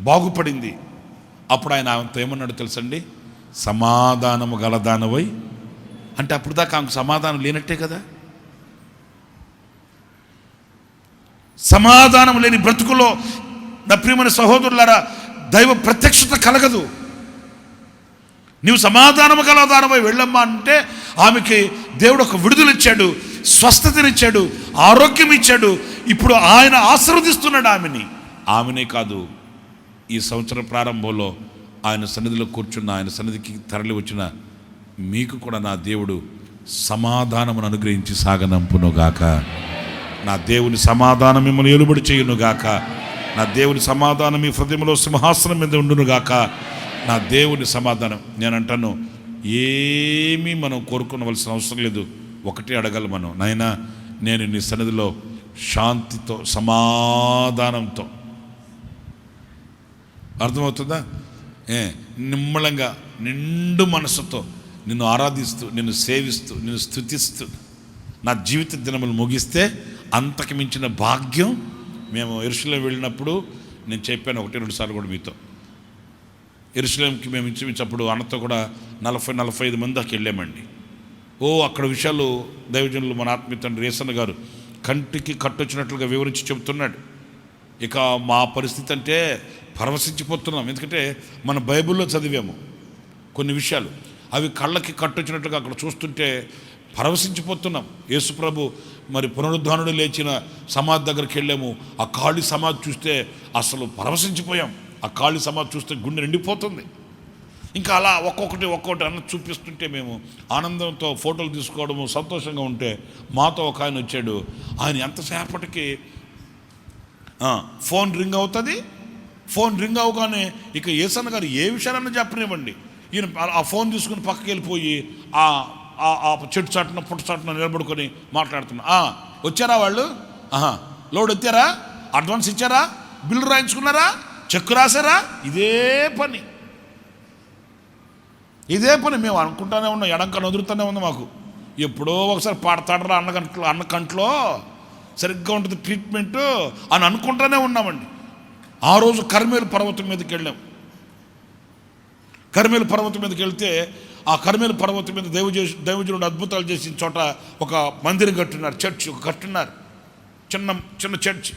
బాగుపడింది. అప్పుడు ఆయన ఆమెతో ఏమన్నాడు తెలుసండి? సమాధానము గలదానవై. అంటే అప్పుడు దాకా ఆమెకు సమాధానం లేనట్టే కదా. సమాధానం లేని బ్రతుకులో నా ప్రియమైన సహోదరులారా దైవ ప్రత్యక్షత కలగదు. నీవు సమాధానము గలదానమై వెళ్ళమ్మా అంటే ఆమెకి దేవుడు ఒక విడుదలిచ్చాడు, స్వస్థతనిచ్చాడు, ఆరోగ్యం ఇచ్చాడు. ఇప్పుడు ఆయన ఆశీర్వదిస్తున్నాడు ఆమెనే కాదు, ఈ సంవత్సరం ప్రారంభంలో ఆయన సన్నిధిలో కూర్చున్న, ఆయన సన్నిధికి తరలి వచ్చిన మీకు కూడా నా దేవుడు సమాధానమును అనుగ్రహించి సాగనంపునుగాక. నా దేవుని సమాధానం మిమ్మల్ని ఏలుబడి చేయునుగాక. నా దేవుని సమాధానం మీ హృదయంలో సింహాసనం మీద ఉండునుగాక. నా దేవుని సమాధానం. నేను అంటాను, ఏమీ మనం కోరుకోవలసిన అవసరం లేదు. ఒకటే అడగాలి మనం, నాయనా నేను నీ సన్నిధిలో శాంతితో, సమాధానంతో, అర్థమవుతుందా, నిమ్మలంగా నిండు మనసుతో నిన్ను ఆరాధిస్తూ, నిన్ను సేవిస్తూ, నిన్ను స్తుతిస్తూ నా జీవిత దినములు ముగిస్తే అంతకు మించిన భాగ్యం. మేము యెరూషలేం వెళ్ళినప్పుడు నేను చెప్పాను 1-2 సార్లు కూడా మీతో. యెరూషలేంకి మేము ఇంచుమించప్పుడు అన్నతో కూడా 40-45 మంది దాకా వెళ్ళామండి. అక్కడ విషయాలు దైవజనులు మన ఆత్మీయ తండ్రి రేసన్న గారు కంటికి కట్టొచ్చినట్లుగా వివరించి చెబుతున్నాడు. ఇక మా పరిస్థితి అంటే పరవశించిపోతున్నాం. ఎందుకంటే మన బైబిల్లో చదివాము కొన్ని విషయాలు, అవి కళ్ళకి కట్టొచ్చినట్లుగా అక్కడ చూస్తుంటే పరవశించిపోతున్నాం. యేసుప్రభు మరి పునరుద్ధానుడు లేచిన సమాధి దగ్గరికి వెళ్ళాము. ఆ ఖాళీ సమాధి చూస్తే అసలు పరవశించిపోయాం. ఆ ఖాళీ సమాధి చూస్తే గుండె నిండిపోతుంది. ఇంకా అలా ఒక్కొక్కటి అన్న చూపిస్తుంటే మేము ఆనందంతో ఫోటోలు తీసుకోవడము, సంతోషంగా ఉంటే మాతో ఒక ఆయన వచ్చాడు. ఆయన ఎంతసేపటికి ఫోన్ రింగ్ అవుతుంది. ఫోన్ రింగ్ అవగానే ఇక యేసన్న గారు ఏ విషయాలన్నా చెప్పనివ్వండి, ఈయన ఆ ఫోన్ తీసుకుని పక్కకి వెళ్ళిపోయి ఆ చెట్టు చాటున పుట్ట చాటున నిలబడుకొని మాట్లాడుతున్నా. వచ్చారా వాళ్ళు? లోడ్ ఎత్తారా? అడ్వాన్స్ ఇచ్చారా? బిల్లు రాయించుకున్నారా? చెక్కు రాశారా? ఇదే పని మేము అనుకుంటానే ఉన్నాం. ఎడంకని వదులుతూనే ఉంది మాకు. ఎప్పుడో ఒకసారి పాడతాడరా అన్న కంట్లో సరిగ్గా ఉంటుంది ట్రీట్మెంటు అని అనుకుంటూనే ఉన్నామండి. ఆ రోజు కర్మేలు పర్వతం మీదకి వెళ్ళాం. కర్మేలు పర్వతం మీదకి వెళ్తే ఆ కర్మేలు పర్వతం మీద దైవజనుడు అద్భుతాలు చేసిన చోట ఒక మందిరం కట్టున్నారు, చర్చ్ కట్టున్నారు, చిన్న చర్చ్.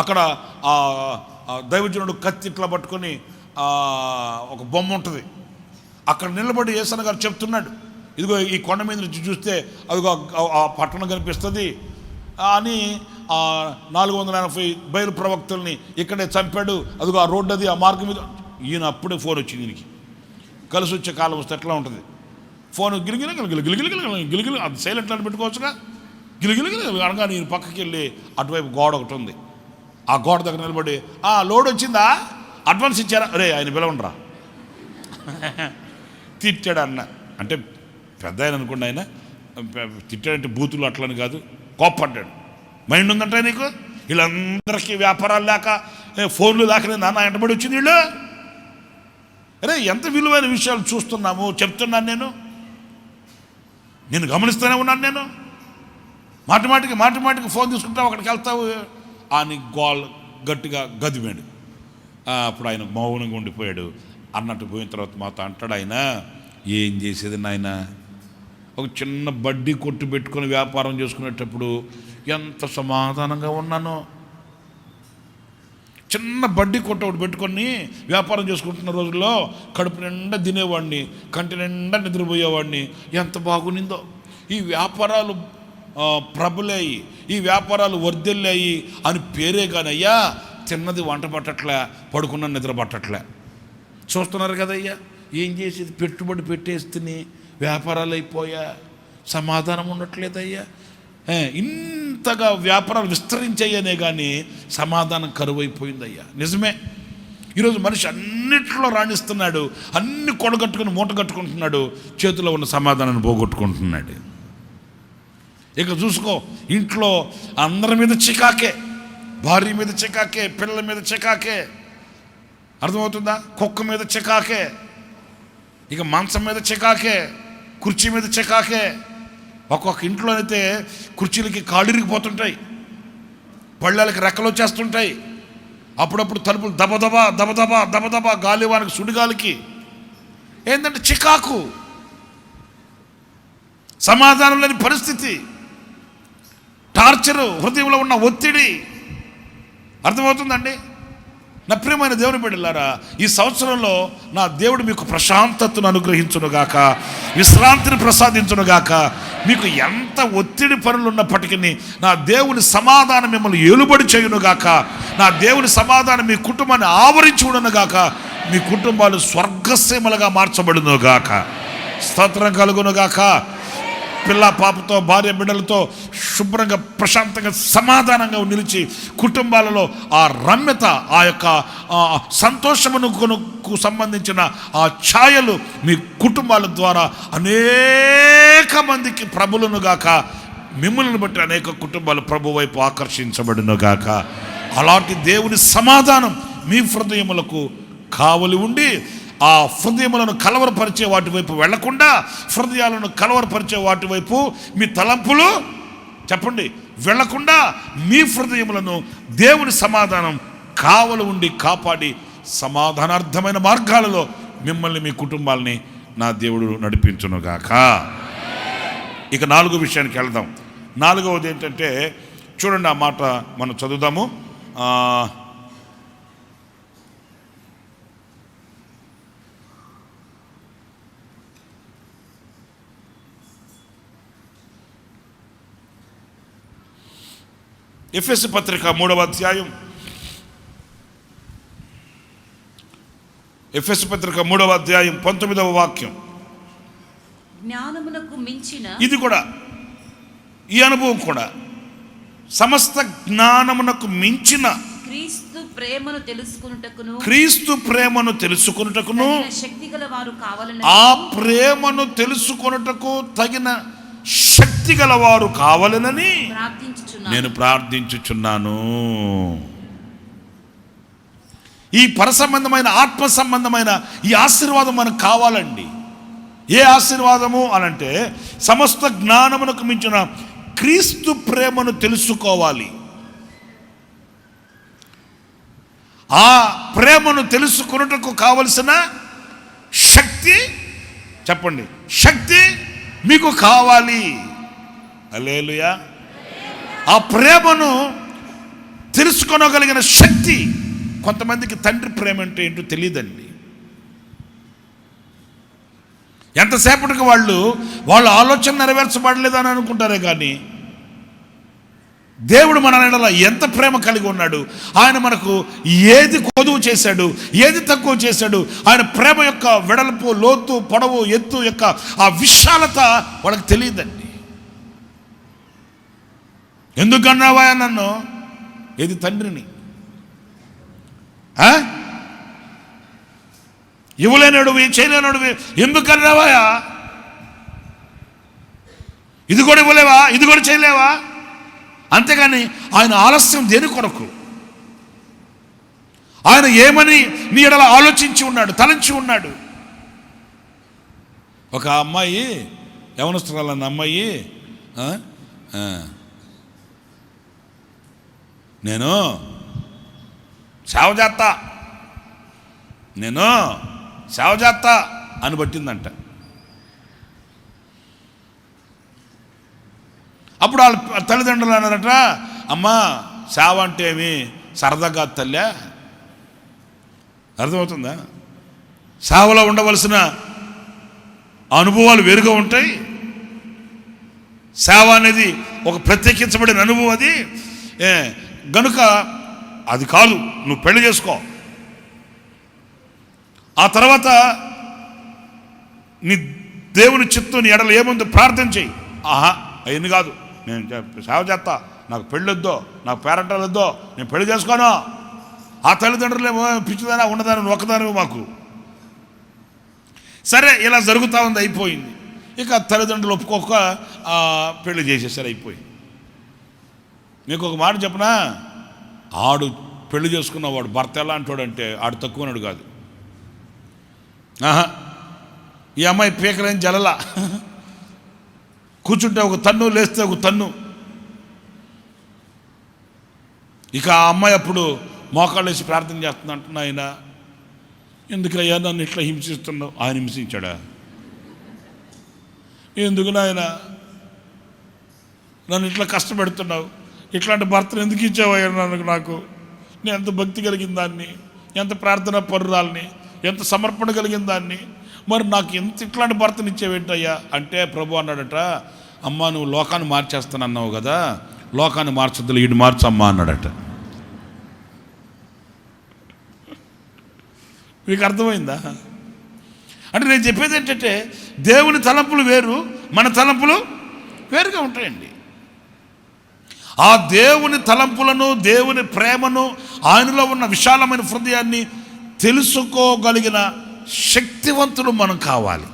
అక్కడ ఆ దైవజనుడు కత్తి ఇట్లా పట్టుకొని ఒక బొమ్మ ఉంటుంది. అక్కడ నిలబడి యేసన్న గారు చెప్తున్నాడు, ఇదిగో ఈ కొండ మీద నుంచి చూస్తే అదిగో ఆ పట్టణం కనిపిస్తుంది అని 480 బయలు ప్రవక్తల్ని ఇక్కడే చంపాడు, అదిగో ఆ రోడ్డు అది, ఆ మార్గం మీద. ఈయన అప్పుడే ఫోన్ వచ్చింది. దీనికి కలిసి వచ్చే కాలం వస్తే ఎట్లా ఉంటుంది? ఫోన్ గిలిగిలి అది సైలెంట్లో పెట్టుకోవచ్చుగా. గిలిగిలిగిలి అనగా నేను పక్కకి వెళ్ళి అటువైపు గోడ ఒకటి ఉంది, ఆ గోడ దగ్గర నిలబడి లోడ్ వచ్చిందా, అడ్వాన్స్ ఇచ్చారా, రే ఆయన పిలవండిరా తిట్టాడు అన్న. అంటే పెద్ద ఆయన అనుకోండి, ఆయన తిట్టాడంటే బూతులు అట్లని కాదు, కోప్పడ్డాడు. మైండ్ ఉందంటే నీకు, వీళ్ళందరికీ వ్యాపారాలు లేక ఫోన్లు లేకనే నాన్న ఎంటబడి వచ్చింది వీళ్ళు. అరే ఎంత విలువైన విషయాలు చూస్తున్నాము, చెప్తున్నాను నేను గమనిస్తూనే ఉన్నాను. నేను మాటి మాటికి ఫోన్ తీసుకుంటావు, అక్కడికి వెళ్తావు అని గట్టిగా గదిమాడు. అప్పుడు ఆయన మౌనంగా ఉండిపోయాడు. అన్నట్టు పోయిన తర్వాత మాతో అంటాడు ఆయన, ఏం చేసేది నాయన, ఒక చిన్న బడ్డీ కొట్టు పెట్టుకొని వ్యాపారం చేసుకునేటప్పుడు ఎంత సమాధానంగా ఉన్నానో. చిన్న బడ్డీ కొట్టు ఒకటి పెట్టుకొని వ్యాపారం చేసుకుంటున్న రోజుల్లో కడుపు నిండా తినేవాడిని, కంటి నిండా నిద్రపోయేవాడిని, ఎంత బాగునిందో. ఈ వ్యాపారాలు ప్రబలాయి, ఈ వ్యాపారాలు వర్ధిల్లాయి అని పేరే కానయ్యా, తిన్నది వంట పట్టట్లే, పడుకున్న నిద్ర పట్టట్లే. చూస్తున్నారు కదయ్యా, ఏం చేసేది, పెట్టుబడి పెట్టేస్తే వ్యాపారాలు అయిపోయా, సమాధానం ఉండట్లేదయ్యా. ఇంతగా వ్యాపారాలు విస్తరించాయనే కానీ సమాధానం కరువైపోయిందయ్యా. నిజమే, ఈరోజు మనిషి అన్నిట్లో రాణిస్తున్నాడు, అన్ని కొడగట్టుకుని మూట కట్టుకుంటున్నాడు, చేతిలో ఉన్న సమాధానాన్ని పోగొట్టుకుంటున్నాడు. ఇక చూసుకో, ఇంట్లో అందరి మీద చికాకే, భార్య మీద చికాకే, పిల్లల మీద చికాకే, అర్థమవుతుందా, కుక్క మీద చికాకే, ఇక మంచం మీద చికాకే, కుర్చీ మీద చికాకే. ఒక్కొక్క ఇంట్లో అయితే కుర్చీలకి కాళ్ళిరిగిపోతుంటాయి, పళ్ళకి రెక్కలు వచ్చేస్తుంటాయి, అప్పుడప్పుడు తలుపులు దబదబా గాలివానికి సుడిగాలికి ఏంటంటే చికాకు, సమాధానం లేని పరిస్థితి, టార్చరు, హృదయంలో ఉన్న ఒత్తిడి. అర్థమవుతుందండి? నా ప్రియమైన దేవుని బిడ్డలారా, ఈ సంవత్సరంలో నా దేవుడు మీకు ప్రశాంతతను అనుగ్రహించునుగాక, విశ్రాంతిని ప్రసాదించునుగాక. మీకు ఎంత ఒత్తిడి పనులు ఉన్నప్పటికీ నా దేవుని సమాధానం మిమ్మల్ని ఏలుబడి చేయునుగాక. నా దేవుని సమాధానం మీ కుటుంబాన్ని ఆవరించునుగాక. మీ కుటుంబాలు స్వర్గసీమలుగా మార్చబడునుగాక. స్తోత్రం కలుగునుగాక. పిల్ల పాపతో, భార్య బిడ్డలతో శుభ్రంగా, ప్రశాంతంగా, సమాధానంగా నిలిచి కుటుంబాలలో ఆ రమ్యత, ఆ యొక్క సంతోషమునకు సంబంధించిన ఆ ఛాయలు మీ కుటుంబాల ద్వారా అనేక మందికి ప్రభులునుగాక. మిమ్మల్ని బట్టి అనేక కుటుంబాలు ప్రభు వైపు ఆకర్షించబడునుగాక. అలాంటి దేవుని సమాధానం మీ హృదయములకు కావలి ఉండి, ఆ హృదయములను కలవరపరిచే వాటి వైపు వెళ్లకుండా, హృదయాలను కలవరపరిచే వాటి వైపు మీ తలంపులు చెప్పండి వెళ్లకుండా, మీ హృదయములను దేవుని సమాధానం కావలి ఉండి కాపాడి సమాధానార్థమైన మార్గాలలో మిమ్మల్ని, మీ కుటుంబాలని నా దేవుడు నడిపించునుగాక. ఇక 4వ విషయానికి వెళ్దాం. 4వది ఏంటంటే, చూడండి, ఆ మాట మనం చదువుదాము. ఎఫెసు పత్రిక 3వ అధ్యాయం, ఎఫెసు పత్రిక 3వ అధ్యాయం 19వ వాక్యం. జ్ఞానమునకు మించిన, ఇది కూడా ఈ అనుభవం కూడా, సమస్త జ్ఞానమునకు మించిన క్రీస్తు ప్రేమను తెలుసుకొనుటకును, క్రీస్తు ప్రేమను తెలుసుకొనుటకును, శక్తిగల వారు కావాలని, ఆ ప్రేమను తెలుసుకొనుటకు తగిన శక్తి గలవారు కావాలనని నేను ప్రార్థించుచున్నాను. ఈ పరసంబంధమైన, ఆత్మ సంబంధమైన ఈ ఆశీర్వాదం మనకు కావాలండి. ఏ ఆశీర్వాదము అనంటే, సమస్త జ్ఞానమునకు మించిన క్రీస్తు ప్రేమను తెలుసుకోవాలి. ఆ ప్రేమను తెలుసుకొనుటకు కావలసిన శక్తి, చెప్పండి, శక్తి మీకు కావాలి. హల్లెలూయా. ఆ ప్రేమను తెలుసుకోగలిగిన శక్తి. కొంతమందికి తండ్రి ప్రేమ అంటే ఏంటో తెలియదండి. ఎంతసేపటికి వాళ్ళ ఆలోచన నెరవేర్చబడలేదని అనుకుంటారే కానీ, దేవుడు మన ఎడల ఎంత ప్రేమ కలిగి ఉన్నాడు, ఆయన మనకు ఏది కొదువు చేశాడు, ఏది తక్కువ చేశాడు, ఆయన ప్రేమ యొక్క వెడల్పు, లోతు, పొడవు, ఎత్తు యొక్క ఆ విశాలత వాళ్ళకి తెలియదండి. ఎందుకు అన్నావా నన్ను? ఏది తండ్రిని ఇవ్వలేనడువి, చేయలేనడువి, ఎందుకు అన్నావాయా? ఇది కూడా ఇవ్వలేవా, ఇది కూడా చేయలేవా? అంతేగాని ఆయన ఆలస్యం దేని కొరకు? ఆయన ఏమని నీ ఎడల ఆలోచించి ఉన్నాడు, తలంచి ఉన్నాడు. ఒక అమ్మాయి, యవనస్తురాలన్న అమ్మాయి, నేను సేవ చేస్తా, నేను సేవ చేస్తా అని పట్టిందంట. అప్పుడు వాళ్ళ తల్లిదండ్రులు అన్నారట, అమ్మా సేవ అంటే ఏమి సరదాగా తల్లే, అర్థమవుతుందా? సేవలో ఉండవలసిన అనుభవాలు వేరుగా ఉంటాయి. సేవ అనేది ఒక ప్రత్యేకించబడిన అనుభవం, అది గనుక అది కాదు, నువ్వు పెళ్లి చేసుకో, ఆ తర్వాత నీ దేవుని చిత్తం నీ ఎడల ఏముందో ప్రార్థన చెయ్యి. ఆహా అవన్నీ కాదు, నేను సేవ చేస్తా, నాకు పెళ్ళొద్దో, నాకు పేరెంటాలు వద్దో, నేను పెళ్లి చేసుకోను. ఆ తల్లిదండ్రులు ఏమో పిచ్చిదానా ఉన్నదాని ఒక్కదాని మాకు. సరే ఇలా జరుగుతూ ఉంది, అయిపోయింది. ఇక తల్లిదండ్రులు ఒప్పుకోక పెళ్లి చేసేసారు, అయిపోయింది. మీకు ఒక మాట చెప్పనా, ఆడు పెళ్లి చేసుకున్నవాడు భర్త ఎలా అంటాడంటే ఆడు తక్కువనాడు కాదు. ఈ అమ్మాయి పీకలేని జలలా, కూర్చుంటే ఒక తన్ను, లేస్తే ఒక తన్ను. ఇక ఆ అమ్మాయి అప్పుడు మోకాళ్ళు వేసి ప్రార్థన చేస్తుందంట, నాయన ఎందుకయ్యా నన్ను ఇట్లా హింసిస్తున్నావు? ఆయన హింసించాడా? ఎందుకు నాయన నన్ను ఇట్లా కష్టపెడుతున్నావు? ఇట్లాంటి భర్తను ఎందుకు ఇచ్చావయ్యా నాకు? నేను ఎంత భక్తి కలిగిన దాన్ని, ఎంత ప్రార్థన పరురాల్ని, ఎంత సమర్పణ కలిగిన దాన్ని, మరి నాకు ఎంత ఇట్లాంటి భర్తను ఇచ్చేవేంటయ్యా అంటే ప్రభు అన్నాడట, అమ్మ నువ్వు లోకాన్ని మార్చేస్తానన్నావు కదా, లోకాన్ని మార్చొద్దులే, ఈడు మార్చమ్మా అన్నాడట. మీకు అర్థమైందా? అంటే నేను చెప్పేది ఏంటంటే దేవుని తలంపులు వేరు, మన తలంపులు వేరుగా ఉంటాయండి. ఆ దేవుని తలంపులను, దేవుని ప్రేమను, ఆయనలో ఉన్న విశాలమైన హృదయాన్ని తెలుసుకోగలిగిన శక్తివంతులు మనం కావాలి.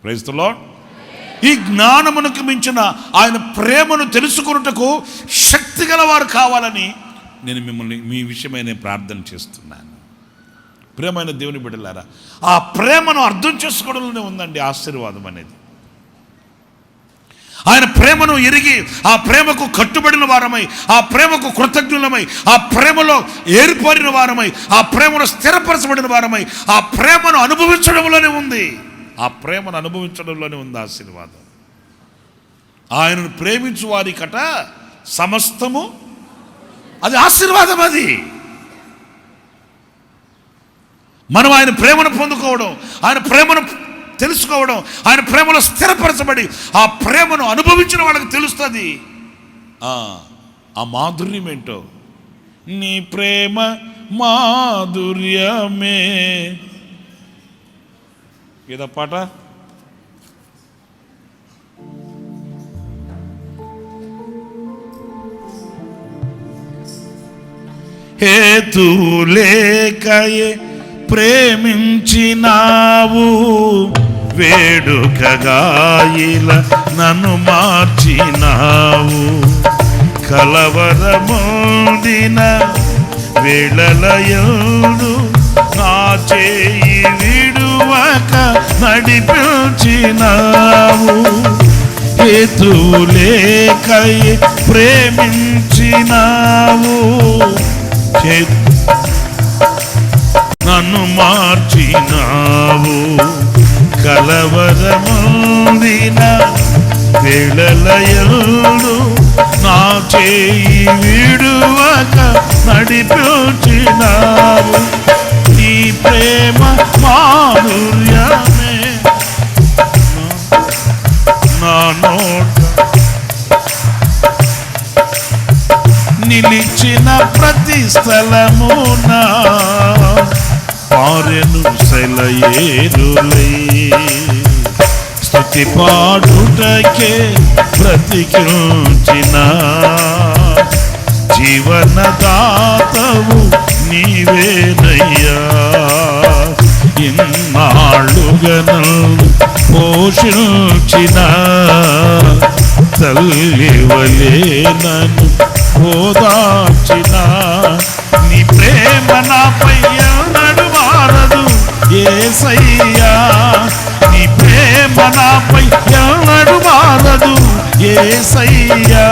Praise the lord. ఈ జ్ఞానమునకు మించిన ఆయన ప్రేమను తెలుసుకొనుటకు శక్తి గలవారు కావాలని నేను మిమ్మల్ని మీ విషయమై నేను ప్రార్థన చేస్తున్నాను. ప్రేమైన దేవుని బిడ్డలారా, ఆ ప్రేమను అర్థం చేసుకోవడంలోనే ఉందండి ఆశీర్వాదం అనేది. ఆయన ప్రేమను ఎరిగి ఆ ప్రేమకు కట్టుబడిన వారమై, ఆ ప్రేమకు కృతజ్ఞులమై, ఆ ప్రేమలో ఏర్పడిన వారమై, ఆ ప్రేమను స్థిరపరచబడిన వారమై, ఆ ప్రేమను అనుభవించడంలోనే ఉంది, ఆ ప్రేమను అనుభవించడంలోనే ఉంది ఆశీర్వాదం. ఆయనను ప్రేమించు వారికట సమస్తము, అది ఆశీర్వాదం. అది మనం ఆయన ప్రేమను పొందుకోవడం, ఆయన ప్రేమను తెలుసుకోవడం, ఆయన ప్రేమలో స్థిరపరచబడి ఆ ప్రేమను అనుభవించిన వాళ్ళకి తెలుస్తుంది ఆ మాధుర్యం ఏంటో. నీ ప్రేమ మాధుర్యమే, ఏదో పాట, హేతువు లేకయే ప్రేమించినావు, వేడుకగా ఇలా నన్ను మార్చినావు. కలవరమొందిన వేళలయందు నా చేయి విడువక నడిపించినావు. హేతువు లేకయే ప్రేమించినావు, నన్ను మార్చినావు. కలవరమొందిన వేళలయందు నా చేయి విడువక నడిపించినావు. నీ ప్రేమ మాధుర్యమే నా నోట నిలిచిన ప్రతి స్థలమున పారెను సెలయేరులై. స్తుతి పాడుటకే బ్రతికించిన జీవనదాతవు నీవేనయ్యా. ఇన్నాళ్ళుగా నన్ను పోషించిన తల్లివలే నన్ను ఓదార్చిన నీ ప్రేమ నాపై ఎన్నడూ మారదు యేసయ్యా. నీ ప్రేమ నాపై ఎన్నడూ మారదు యేసయ్యా.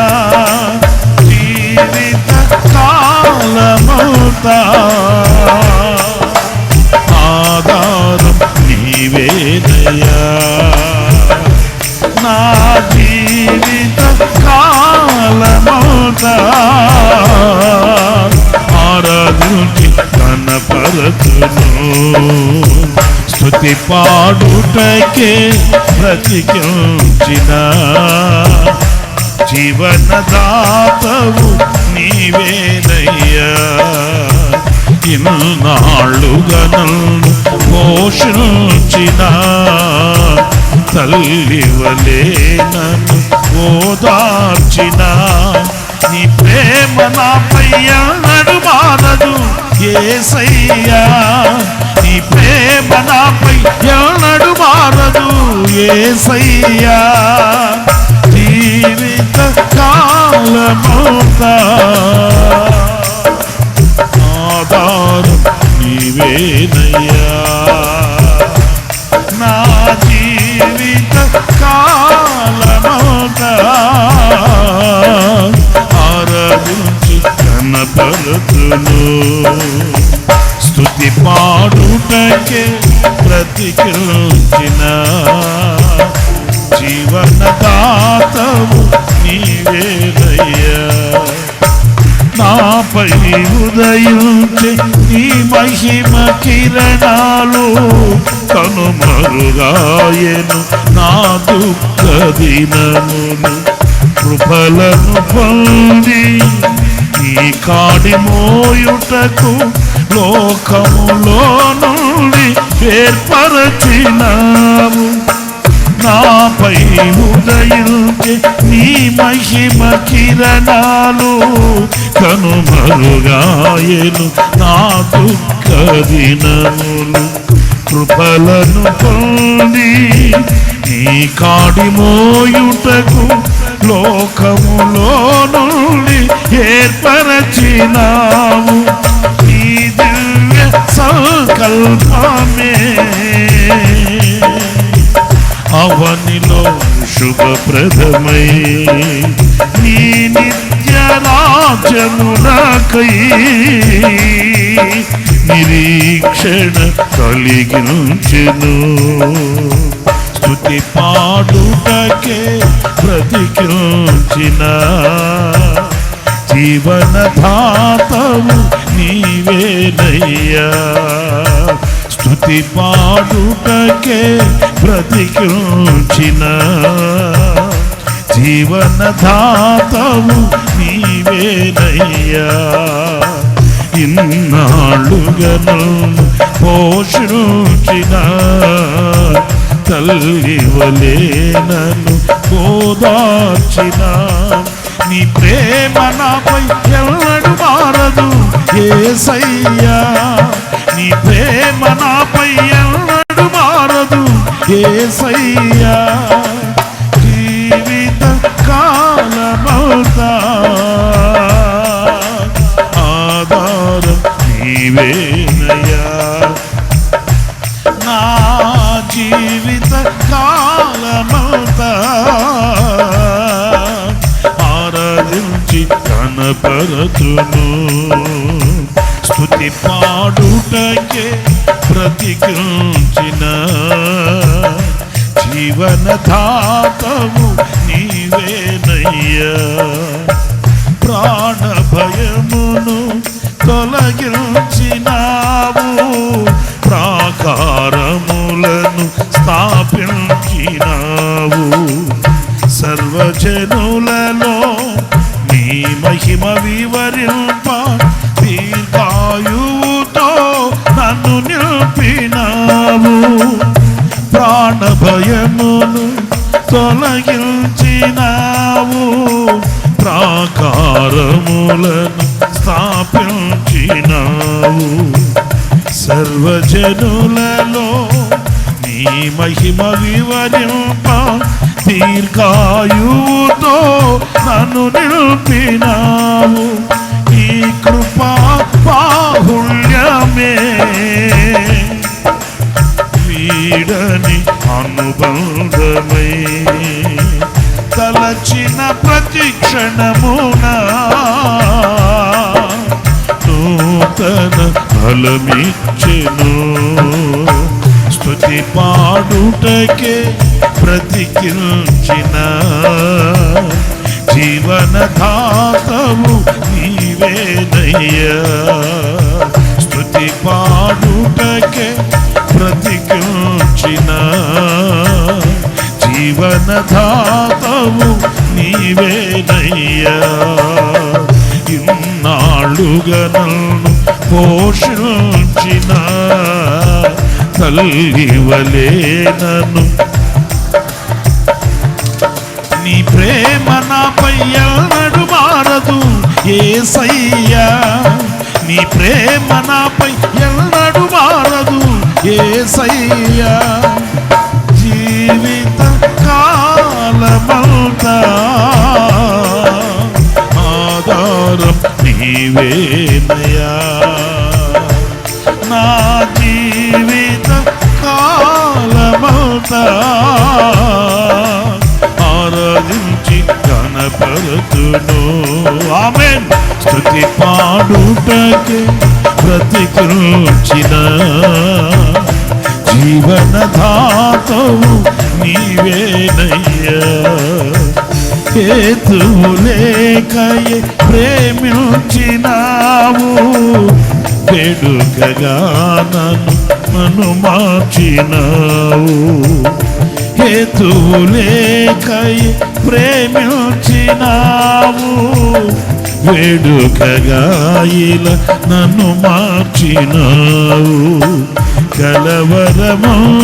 జీవిత కాలమంతా ఆధారం నీవేనయ్యా. నా జీవిత కాలమంతా ఆరాధించి కనపరచును. స్తుతి పాడుటకే బ్రతికించిన జీవనదాతవు నీవేనయ్యా. ఇన్నాళ్ళుగా నన్ను పోషించిన తల్లివలే నన్ను ఓదార్చిన నీ ప్రేమ నాపై ఎన్నడూ మారదు యేసయ్యా. నీ ప్రేమ నాపై ఎన్నడూ మారదు యేసయ్యా. జీవిత కాలమంతా ఆధారం నీవేనయ్యా. నా జీవిత కాలమంతా ఆరాధించి కనపరచును. స్తుతి పాడుటకే బ్రతికించిన జీవనదాతవు నీవేనయ్యా. నాపై ఉదయించే నీ మహిమ కిరణాలు కనుమరుగాయెను నా దుఃఖ దినములు. కృపలను పొంది నీ కాడి మోయుటకు లోకములో నుండి ఏర్పరచినావు. నాపై ఉదయించే నీ మహిమ కిరణాలు కనుమరుగాయెను నా దుఃఖ దినములు. కృపలను పొంది నీ కాడి మోయుటకు లోకములో నుండి ఏర్పరచినావు. నీ దివ్య సంకల్పమే అవనిలో శుభప్రదమై నీ నిత్య రాజ్యమునకై నిరీక్షణ కలిగించెను. స్తుతి పాడుటకే బ్రతికించిన జీవనదాతవు నీవేనయ్యా. స్తుతి పాడుటకే బ్రతికించిన జీవనదాతవు నీవేనయ్యా. ఇన్నాళ్ళుగా నన్ను పోషించిన తల్లివలే నన్ను ఓదార్చిన నీ ప్రేమ నాపై ఎన్నడూ మారదు యేసయ్యా. నీ ప్రేమ నాపై ఎన్నడూ మారదు యేసయ్యా. జీవిత కాలమంతా ఆధారం నీవేనయ్యా. నా జీవిత కాలమంతా ఆరాధించి కనపరచును. స్తుతి పాడుటకే బ్రతికించిన జీవనదాతవు నీవేనయ్యా. ప్రాణ భయమును తొలగించినావు. ప్రాకారములను స్థాపించినావు. సర్వజనులలో నీ మహిమ వివరింప దీర్ఘాయువుతో నన్ను నిలిపినావు. ప్రాణ భయమును తొలగించినావు, ప్రాకారములను స్థాపించినావు. సర్వజనులలో నీ మహిమ వివరింప, దీర్ఘాయువుతో నన్ను నిలిపినావు. ఈ కృపా బాహుళ్యమే వీడని అనుబంధమై, తలచిన ప్రతి క్షణమున నూతన ఫలమిచ్చెను. స్తుతి పాడుటకే బ్రతికించిన జీవనదాతవు నీవేనయ్యా. స్తుతి పాడుటకే బ్రతికించిన జీవనదాతవు నీవేనయ్యా. ఇన్నాళ్ళుగా నన్ను పోషించిన తల్లివలే నన్ను, నీ ప్రేమ నాపై ఎన్నడు మారదు యేసయ్యా. నీ ప్రేమ నాపై ఎన్నడు మారదు యేసయ్యా. జీవిత కాలమంతా ఆధారం నీవేనయ్యా. నా జీవిత కాలమంతా ఆరాధించి కనపరుతును. ఆమేన్. స్తుతి పాడుటకే బ్రతికించిన జీవనదాతవు నీవేనయ్యా. హేతులేకయే ప్రేమించినావు, వేడుకగా నన్ను మార్చినావు. హేతులేకయే ప్రేమించినావు, వేడుకగా ఇలా నన్ను మార్చినావు. కలవరముందిన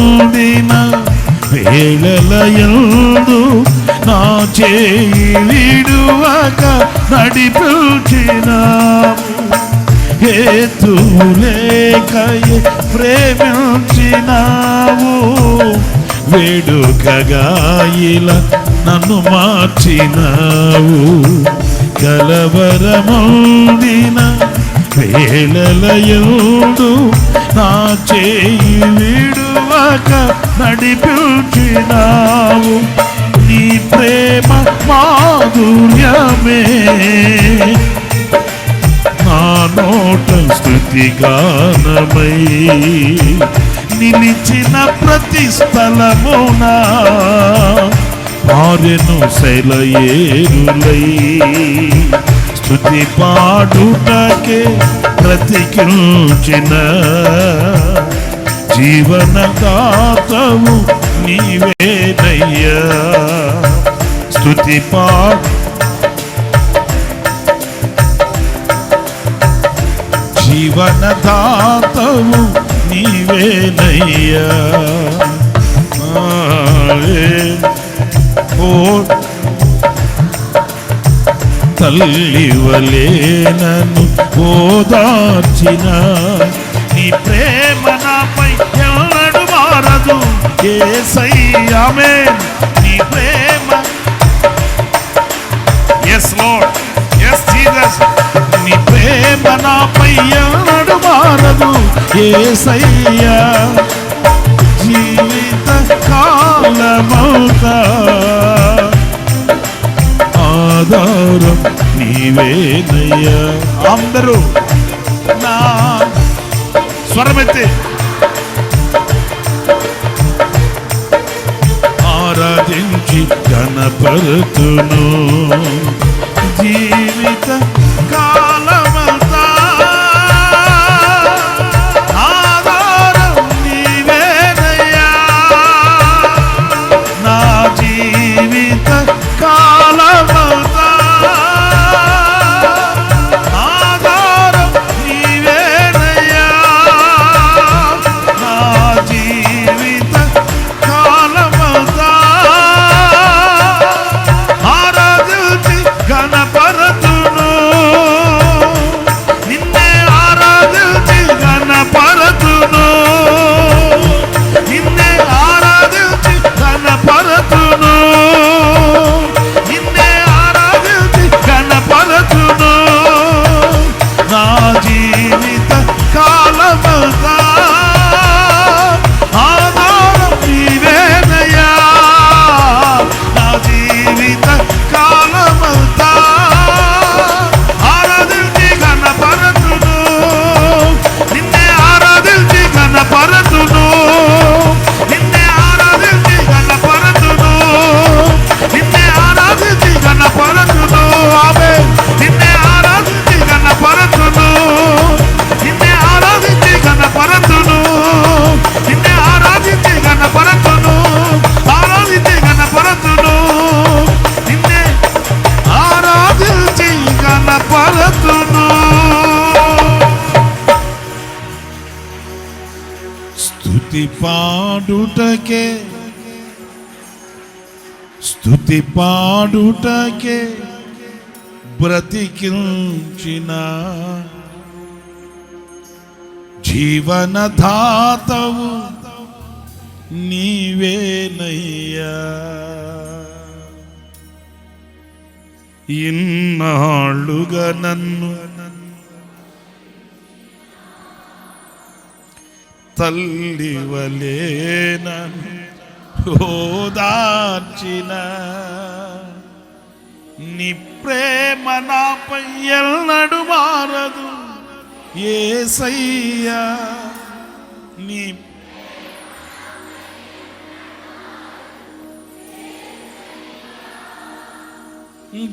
వేళలయందు నా చేయి విడువక నడిపించినావు. హేతులేకయే ప్రేమించినావు, వేడుకగా ఇలా నన్ను మార్చినావు. కలవరముందిన వేళలయందు నా చేయి విడువక నడిపించినావు. నీ ప్రేమ మాధుర్యమే నా నోట స్తుతిగానమై, నిలిచిన ప్రతి స్థలమున పారెను సెలయేరులై. స్తుతి పాడుటకే బ్రతికించిన జీవనదాతవు నీవేనయ్యా. స్తుతి జీవనదాతవు నీవేనయ్యా. ఓ తల్లివలే నన్ను ఓదార్చిన నీ ప్రేమ నాపై ఎన్నడు మారదు యేసయ్యా. ఆమేన్. నీ ప్రేమ, yes Lord, yes Jesus, నీ ప్రేమ నాపై ఎన్నడు మారదు యేసయ్యా. జీవిత కాలమంతా ఆధారం నీవేనయ్యా. అందరూ నా స్వరమెత్తి ఆరాధించి కనపరుతును. జీవిత కాలమంతా ఆధారం నీవేనయ్యా. నా జీవిత కాలమంతా ఆధారం నీవేనయ్యా. నా జీవిత కాలమంతా కాలమంతా ఆధారం నీవేనయ్యా నా జీవిత కాలమంతా ఆరాధించి ఘనపరతును నిన్నే ఆరాధించి ఘనపరతును నిన్నే ఆరాధించి ఘనపరతును నిన్నే ఆరాధించి ఘనపరతును ఆమె నిన్నే ఆరాధించి ఘనపరతును నిన్నే ఆరాధించి ఘనపరతును నిన్నే ఆరాధించి ఘనపరతును ఆరాధించి ఘనపరతును నిన్నే ఆరాధించి ఘనపరతును స్తుతి పాడుటకే బ్రతికించిన జీవనదాతవు నీవేనయ్యా ఇన్నాళ్ళుగా నన్ను తల్లివలే నన్ను ఓదార్చిన నీ ప్రేమ నాపై ఎన్నడు మారదు యేసయ్యా నీ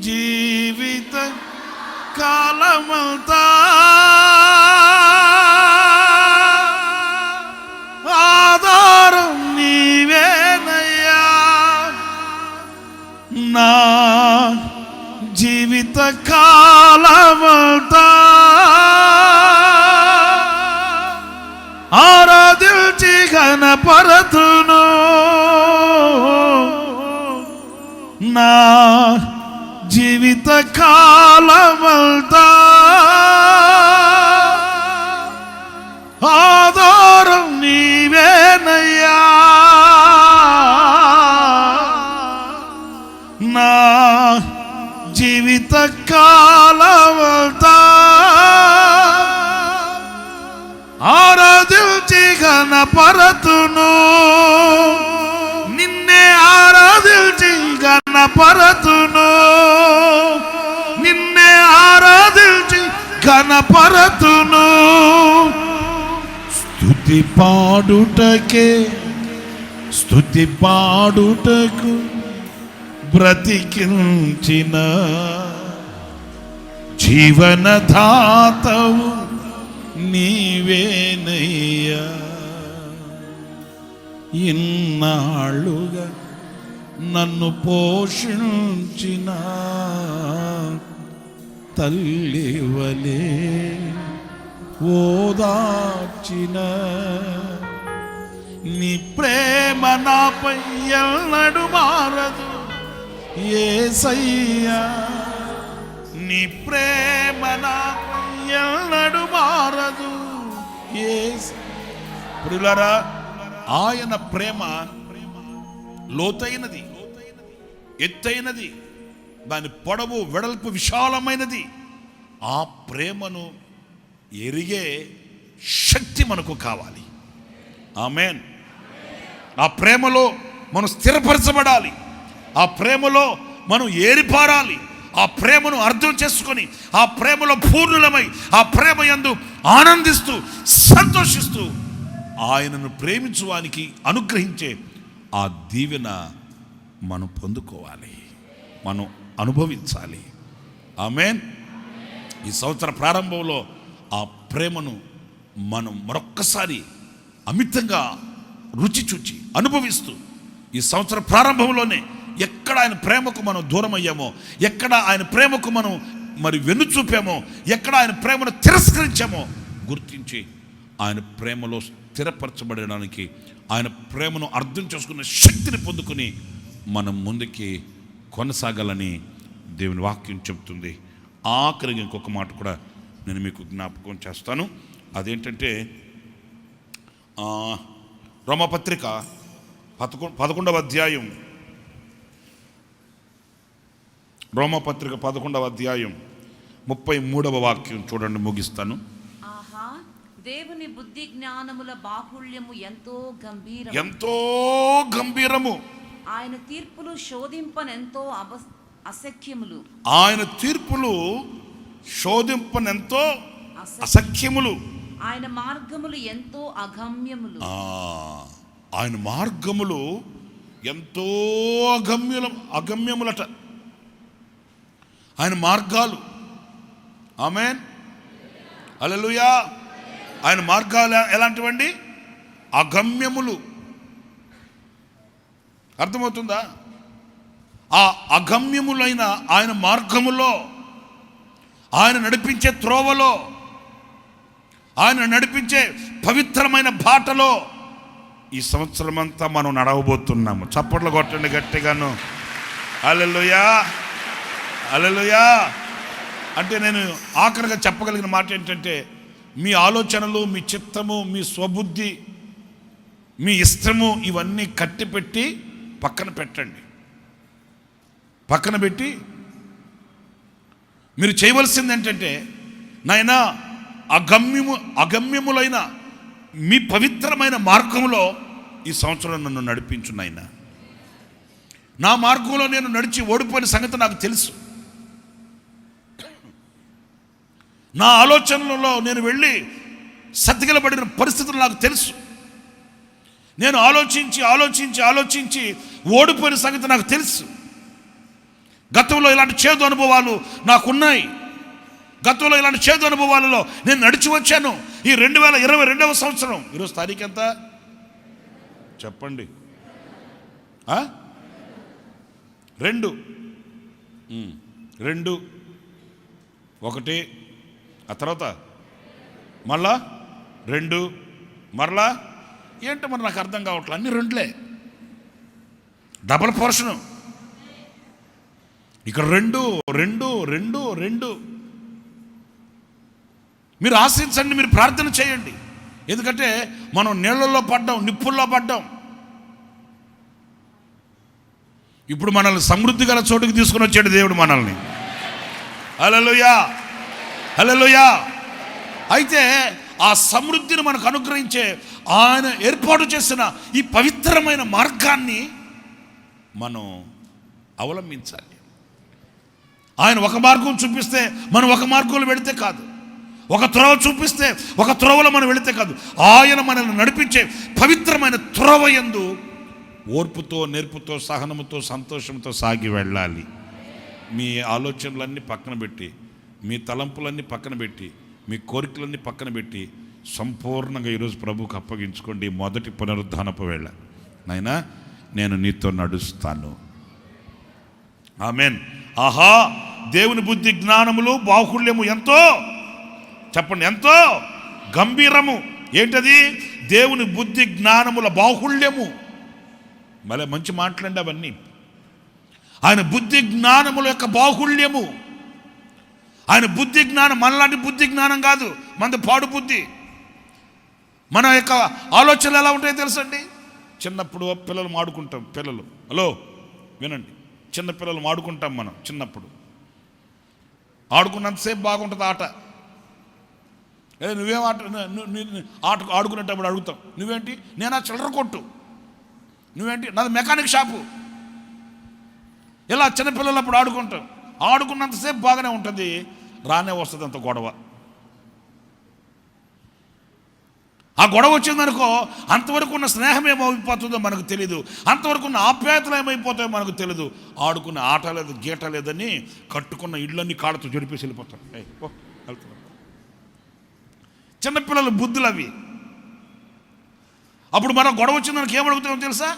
జీవిత కాలమంతా ఆధారం నీవేనయ్యా నా జీవిత కాలమంతా ఆరాధించి ఘనపరతును నా జీవిత కాలమంతా ఆధారం నీవేనయ్యా నా జీవిత కాలమంతా ఆరాధించి ఘనపరతును నిన్నే ఆరాధించి ఘనపరతును నిన్నే ఆరాధించి ఘనపరతును స్తుతి పాడుటకు బ్రతికించిన జీవనదాతవు నీవేనయ్యా ఇన్నాళ్ళుగా నన్ను పోషించిన తల్లివలే ఓదార్చిన నీ ప్రేమ నాపై ఎన్నడు మారదు యేసయ్యా నీ ప్రేమ నాపై ఎన్నడు మారదు ప్రియులారా ఆయన ప్రేమ లోతైనది ఎత్తైనది దాని పొడవు వెడల్పు విశాలమైనది ఆ ప్రేమను ఎరిగే శక్తి మనకు కావాలి ఆమేన్ ఆ ప్రేమలో మనం స్థిరపరచబడాలి ఆ ప్రేమలో మనం ఏరిపారాలి ఆ ప్రేమను అర్థం చేసుకొని ఆ ప్రేమలో పూర్ణులమై ఆ ప్రేమ యందు ఆనందిస్తూ సంతోషిస్తూ ఆయనను ప్రేమించువానికి అనుగ్రహించే ఆ దీవెన మనం పొందుకోవాలి మనం అనుభవించాలి ఆమేన్ ఈ సంవత్సర ప్రారంభంలో ఆ ప్రేమను మనం మరొక్కసారి అమితంగా రుచి చూచి అనుభవిస్తూ ఈ సంవత్సర ప్రారంభంలోనే ఎక్కడ ఆయన ప్రేమకు మనం దూరం అయ్యామో ఎక్కడ ఆయన ప్రేమకు మనం మరి వెన్ను చూపామో ఎక్కడ ఆయన ప్రేమను తిరస్కరించామో గుర్తించి ఆయన ప్రేమలో స్థిరపరచబడడానికి ఆయన ప్రేమను అర్థం చేసుకునే శక్తిని పొందుకుని మనం ముందుకి కొనసాగాలని దేవుని వాక్యం చెబుతుంది ఆఖరికి ఇంకొక మాట కూడా నేను మీకు జ్ఞాపకం చేస్తాను అదేంటంటే రోమపత్రిక 11వ అధ్యాయం రోమపత్రిక 11వ అధ్యాయం 33వ వాక్యం చూడండి ముగిస్తాను ఆహా దేవుని బుద్ధి జ్ఞానముల బాహుళ్యము ఎంతో గంభీరం. ఎంతో గంభీరము. ఆయన తీర్పులు శోధింపనెంతో అసఖ్యములు. ఆయన తీర్పులు శోధింపనెంతో అసఖ్యములు. ఆయన మార్గములు ఎంతో అగమ్యములు. ఆయన మార్గములు ఎంతో అగమ్యములట. ఆయన మార్గాలు, ఆమేన్, హల్లెలూయా. ఆయన మార్గాలు ఎలాంటివండి? అగమ్యములు. అర్థమవుతుందా? ఆ అగమ్యములైన ఆయన మార్గములో, ఆయన నడిపించే త్రోవలో, ఆయన నడిపించే పవిత్రమైన బాటలో ఈ సంవత్సరం అంతా మనం నడవబోతున్నాము. చప్పట్లు కొట్టండి గట్టిగాను. హల్లెలూయా, హల్లెలూయా. అంటే నేను ఆఖరిగా చెప్పగలిగిన మాట ఏంటంటే, మీ ఆలోచనలు, మీ చిత్తము, మీ స్వబుద్ధి, మీ ఇష్టము ఇవన్నీ కట్టిపెట్టి పక్కన పెట్టండి. పక్కన పెట్టి మీరు చేయవలసింది ఏంటంటే, నాయనా అగమ్యములైన మీ పవిత్రమైన మార్గంలో ఈ సంవత్సరం నన్ను నడిపించు నాయనా. నా మార్గంలో నేను నడిచి ఓడిపోయిన సంగతి నాకు తెలుసు. నా ఆలోచనలలో నేను వెళ్ళి సతికిలబడిన పరిస్థితులు నాకు తెలుసు. నేను ఆలోచించి ఆలోచించి ఆలోచించి ఓడిపోయిన సంగతి నాకు తెలుసు. గతంలో ఇలాంటి చేదు అనుభవాలు నాకున్నాయి. గతంలో ఇలాంటి చేదు అనుభవాలలో నేను నడిచి వచ్చాను. ఈ 2022వ సంవత్సరం, ఈరోజు తారీఖు ఎంత చెప్పండి? 2 1 ఆ తర్వాత మళ్ళా 2 మరలా ఏంటో మరి నాకు అర్థం కావట్లేదు. అన్ని 2లే, డబల్ పోర్షను. ఇక్కడ 2 మీరు ఆశించండి, మీరు ప్రార్థన చేయండి. ఎందుకంటే మనం నీళ్ళల్లో పడ్డాం, నిప్పుల్లో పడ్డాం. ఇప్పుడు మనల్ని సమృద్ధి గల చోటుకి తీసుకుని వచ్చాడు దేవుడు మనల్ని. హల్లెలూయా, హల్లెలూయా. అయితే ఆ సమృద్ధిని మనకు అనుగ్రహించే ఆయన ఏర్పాటు చేసిన ఈ పవిత్రమైన మార్గాన్ని మనం అవలంబించాలి. ఆయన ఒక మార్గం చూపిస్తే మనం ఒక మార్గంలో వెళితే కాదు, ఒక త్రోవ చూపిస్తే ఒక త్రోవలో మనం వెళితే కాదు, ఆయన మనల్ని నడిపించే పవిత్రమైన త్రోవ యందు ఓర్పుతో, నేర్పుతో, సహనముతో, సంతోషంతో సాగి వెళ్ళాలి. మీ ఆలోచనలన్నీ పక్కన పెట్టి, మీ తలంపులన్నీ పక్కన పెట్టి, మీ కోరికలన్నీ పక్కన పెట్టి సంపూర్ణంగా ఈరోజు ప్రభువుకు అప్పగించుకోండి. మొదటి పునరుద్ధానపు వేళ, నాయనా నేను నీతో నడుస్తాను. ఆమేన్. ఆహా, దేవుని బుద్ధి జ్ఞానములు బాహుళ్యము ఎంతో, చెప్పండి, ఎంతో గంభీరము. ఏంటది? దేవుని బుద్ధి జ్ఞానముల బాహుళ్యము. మళ్ళీ మంచి మాటలండి అవన్నీ. ఆయన బుద్ధి జ్ఞానముల యొక్క బాహుళ్యము. ఆయన బుద్ధి జ్ఞానం మనలాంటి బుద్ధి జ్ఞానం కాదు, మనది పాడు బుద్ధి. మన యొక్క ఆలోచనలు ఎలా ఉంటాయో తెలుసండి. చిన్నప్పుడు పిల్లలు ఆడుకుంటాం, పిల్లలు, హలో వినండి, చిన్న పిల్లలు ఆడుకుంటాం. మనం చిన్నప్పుడు ఆడుకున్నంతసేపు బాగుంటుంది ఆట. నువ్వేం ఆట ఆడుకునేటప్పుడు అడుగుతాం, నువ్వేంటి? నేను ఆ చిల్లర కొట్టు. నువ్వేంటి? నాది మెకానిక్ షాపు. ఇలా చిన్నపిల్లలు అప్పుడు ఆడుకుంటాం. ఆడుకున్నంతసేపు బాగానే ఉంటుంది, రానే వస్తుంది అంత గొడవ. ఆ గొడవ వచ్చిందనుకో, అంతవరకు ఉన్న స్నేహం ఏమైపోతుందో మనకు తెలీదు, అంతవరకు ఉన్న ఆప్యాయతలు ఏమైపోతాయో మనకు తెలీదు. ఆడుకున్న ఆట లేదు, గీట లేదని కట్టుకున్న ఇళ్ళన్నీ కాళ్ళతో జడిపేసి వెళ్ళిపోతారు. వెళ్తున్నారు చిన్నపిల్లల బుద్ధులు అవి. అప్పుడు మనం గొడవ వచ్చిందానికి ఏమడుగుతామో తెలుసా?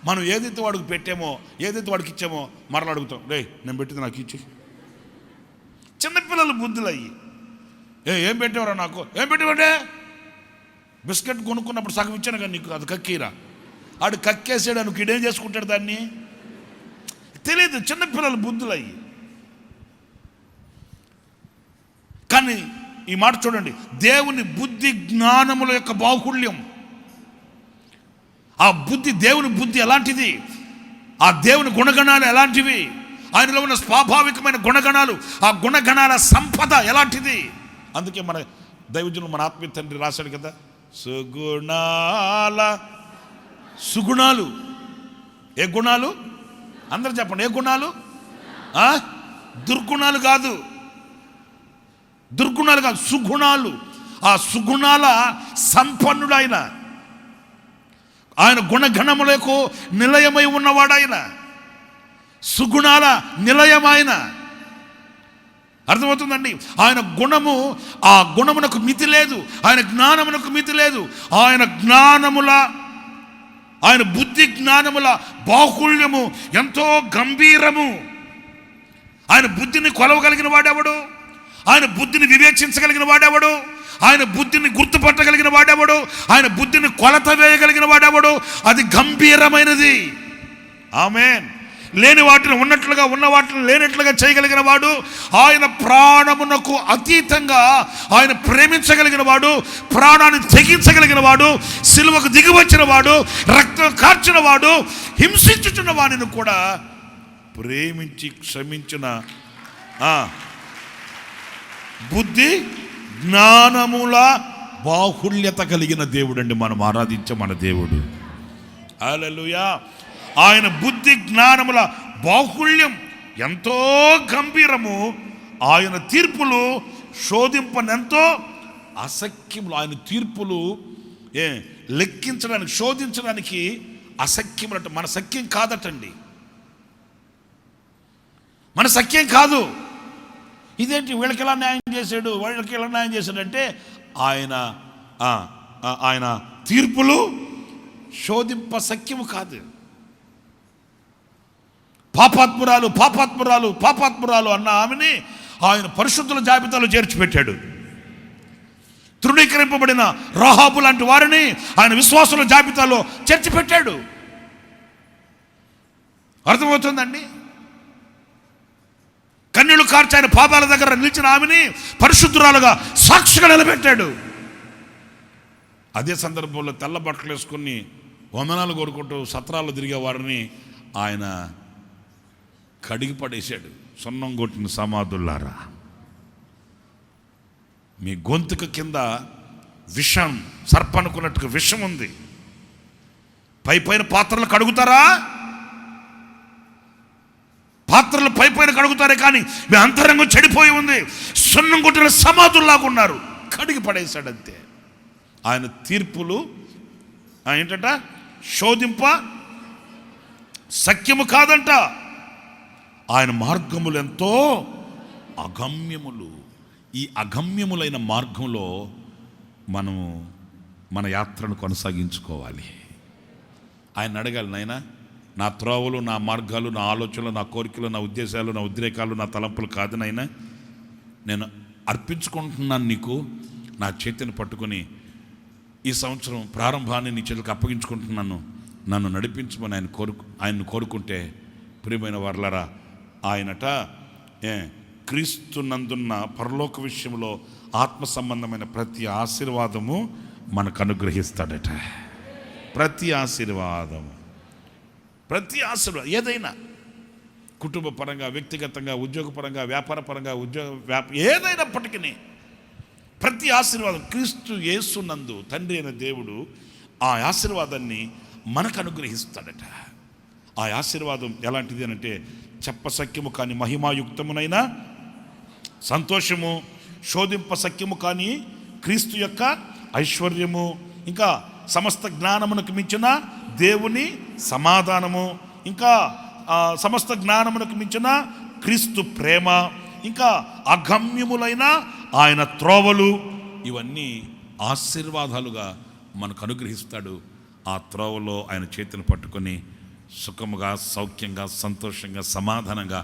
మనం ఏదైతే వాడికి పెట్టామో, ఏదైతే వాడికి ఇచ్చామో మరలా అడుగుతాం, రే నేను పెట్టింది నాకు ఇచ్చి. చిన్నపిల్లల బుద్ధులు అయ్యి. ఏం పెట్టేవారా నాకు? ఏం పెట్టేవాడే? బిస్కెట్ కొనుక్కున్నప్పుడు సగం ఇచ్చాను కానీ నీకు అది కక్కీరా. ఆడు కక్కేసాడు, నువ్వు ఇడేం చేసుకుంటాడు దాన్ని తెలియదు. చిన్నపిల్లల బుద్ధులు అయ్యి. కానీ ఈ మాట చూడండి, దేవుని బుద్ధి జ్ఞానముల యొక్క బాహుళ్యం. ఆ బుద్ధి, దేవుని బుద్ధి ఎలాంటిది, ఆ దేవుని గుణగణాలు ఎలాంటివి, ఆయనలో ఉన్న స్వాభావికమైన గుణగణాలు, ఆ గుణగణాల సంపద ఎలాంటిది. అందుకే మన దైవజనులు మన ఆత్మీయ తండ్రి రాశాడు కదా, సుగుణాలు. ఏ గుణాలు? అందరూ చెప్పండి, ఏ గుణాలు? దుర్గుణాలు కాదు, సుగుణాలు. ఆ సుగుణాల సంపన్నుడు ఆయన గుణగణములకు నిలయమై ఉన్నవాడు ఆయన, సుగుణాల నిలయం ఆయన. అర్థమవుతుందండి? ఆయన గుణము, ఆ గుణమునకు మితి లేదు, ఆయన జ్ఞానమునకు మితి లేదు. ఆయన బుద్ధి జ్ఞానముల బాహుళ్యము ఎంతో గంభీరము. ఆయన బుద్ధిని కొలవగలిగిన వాడెవడు? ఆయన బుద్ధిని వివేచించగలిగిన వాడెవడు? ఆయన బుద్ధిని గుర్తుపట్టగలిగిన వాడెవడు? ఆయన బుద్ధిని కొలత వేయగలిగిన వాడెవడు? అది గంభీరమైనది. ఆమేన్. లేని వాటిని ఉన్నట్లుగా, ఉన్న వాటిని లేనట్లుగా చేయగలిగిన వాడు, ఆయన ప్రాణమునకు అతీతంగా ఆయన ప్రేమించగలిగిన వాడు, ప్రాణాన్ని తెగించగలిగిన వాడు, సిలువకు దిగివచ్చిన వాడు, రక్తం కార్చిన వాడు, హింసించుచున్న వాడిని కూడా ప్రేమించి క్షమించిన బుద్ధి జ్ఞానముల బాహుళ్యత కలిగిన దేవుడు అండి మనం ఆరాధించే మన దేవుడు. హల్లెలూయా. ఆయన బుద్ధి జ్ఞానముల బాహుళ్యం ఎంతో గంభీరము. ఆయన తీర్పులు శోధింపనెంతో అసఖ్యములు. ఆయన తీర్పులు లెక్కించడానికి, శోధించడానికి అసఖ్యములు. మన సఖ్యం కాదటండి, మన సఖ్యం కాదు. ఇదేంటి, వీళ్ళకి ఎలా న్యాయం చేశాడు, వాళ్ళకి ఎలా న్యాయం చేశాడంటే ఆయన తీర్పులు శోధింప సఖ్యము కాదు. పాపాత్మురాలు అన్న ఆమెని ఆయన పరిశుద్ధుల జాబితాలో చేర్చిపెట్టాడు. తృణీకరింపబడిన రాహాబు లాంటి వారిని ఆయన విశ్వాసుల జాబితాలో చేర్చిపెట్టాడు. అర్థమవుతుందండి? కన్నీళ్లు కార్చి ఆయన పాపాల దగ్గర నిలిచిన ఆమెని పరిశుద్ధురాలుగా సాక్షిగా నిలబెట్టాడు. అదే సందర్భంలో తెల్ల బట్టలు వేసుకుని వందనాలు కోరుకుంటూ సత్రాలు తిరిగే వారిని ఆయన కడిగి పడేశాడు. సున్నం కొట్టిన సమాధుల్లారా, మీ గొంతుక కింద విషం, సర్పనుకున్నట్టుగా విషం ఉంది. పైన పాత్రలు కడుగుతారా? పాత్రలు పైన కడుగుతారే కానీ మీ అంతరంగం చెడిపోయి ఉంది. సున్నం కొట్టిన సమాధుల్లాగా ఉన్నారు. కడిగి పడేశాడు అంతే. ఆయన తీర్పులు ఏంటంట? శోధింప సఖ్యము కాదంట. ఆయన మార్గములు ఎంతో అగమ్యములు. ఈ అగమ్యములైన మార్గంలో మనము మన యాత్రను కొనసాగించుకోవాలి. ఆయన అడగాలి, నాయనా నా త్రోవలు, నా మార్గాలు, నా ఆలోచనలు, నా కోరికలు, నా ఉద్దేశాలు, నా ఉద్రేకాలు, నా తలంపులు కాదు నాయనా, నేను అర్పించుకుంటున్నాను నీకు. నా చేతిని పట్టుకొని ఈ సంవత్సరం ప్రారంభాన్ని నీ చేతులకు అప్పగించుకుంటున్నాను, నన్ను నడిపించమని ఆయన్ని కోరుకుంటే, ప్రియమైన వారలారా, ఆయనట క్రీస్తునందున్న పరలోక విషయంలో ఆత్మ సంబంధమైన ప్రతి ఆశీర్వాదము మనకు అనుగ్రహిస్తాడట. ప్రతి ఆశీర్వాదం ఏదైనా, కుటుంబ పరంగా, వ్యక్తిగతంగా, ఉద్యోగపరంగా, వ్యాపార పరంగా, ఏదైనప్పటికీ ప్రతి ఆశీర్వాదం క్రీస్తు యేసునందు తండ్రి అయిన దేవుడు ఆ ఆశీర్వాదాన్ని మనకు అనుగ్రహిస్తాడట. ఆ ఆశీర్వాదం ఎలాంటిది అంటే, చెప్పసఖ్యము కాని మహిమాయుక్తమునైన సంతోషము, శోధింప సఖ్యము కాని క్రీస్తు యొక్క ఐశ్వర్యము, ఇంకా సమస్త జ్ఞానమునకు మించిన దేవుని సమాధానము, ఇంకా సమస్త జ్ఞానమునకు మించిన క్రీస్తు ప్రేమ, ఇంకా అగమ్యములైన ఆయన త్రోవలు, ఇవన్నీ ఆశీర్వాదాలుగా మనకు అనుగ్రహిస్తాడు. ఆ త్రోవలో ఆయన చేతిని పట్టుకొని సుఖముగా, సౌఖ్యంగా, సంతోషంగా, సమాధానంగా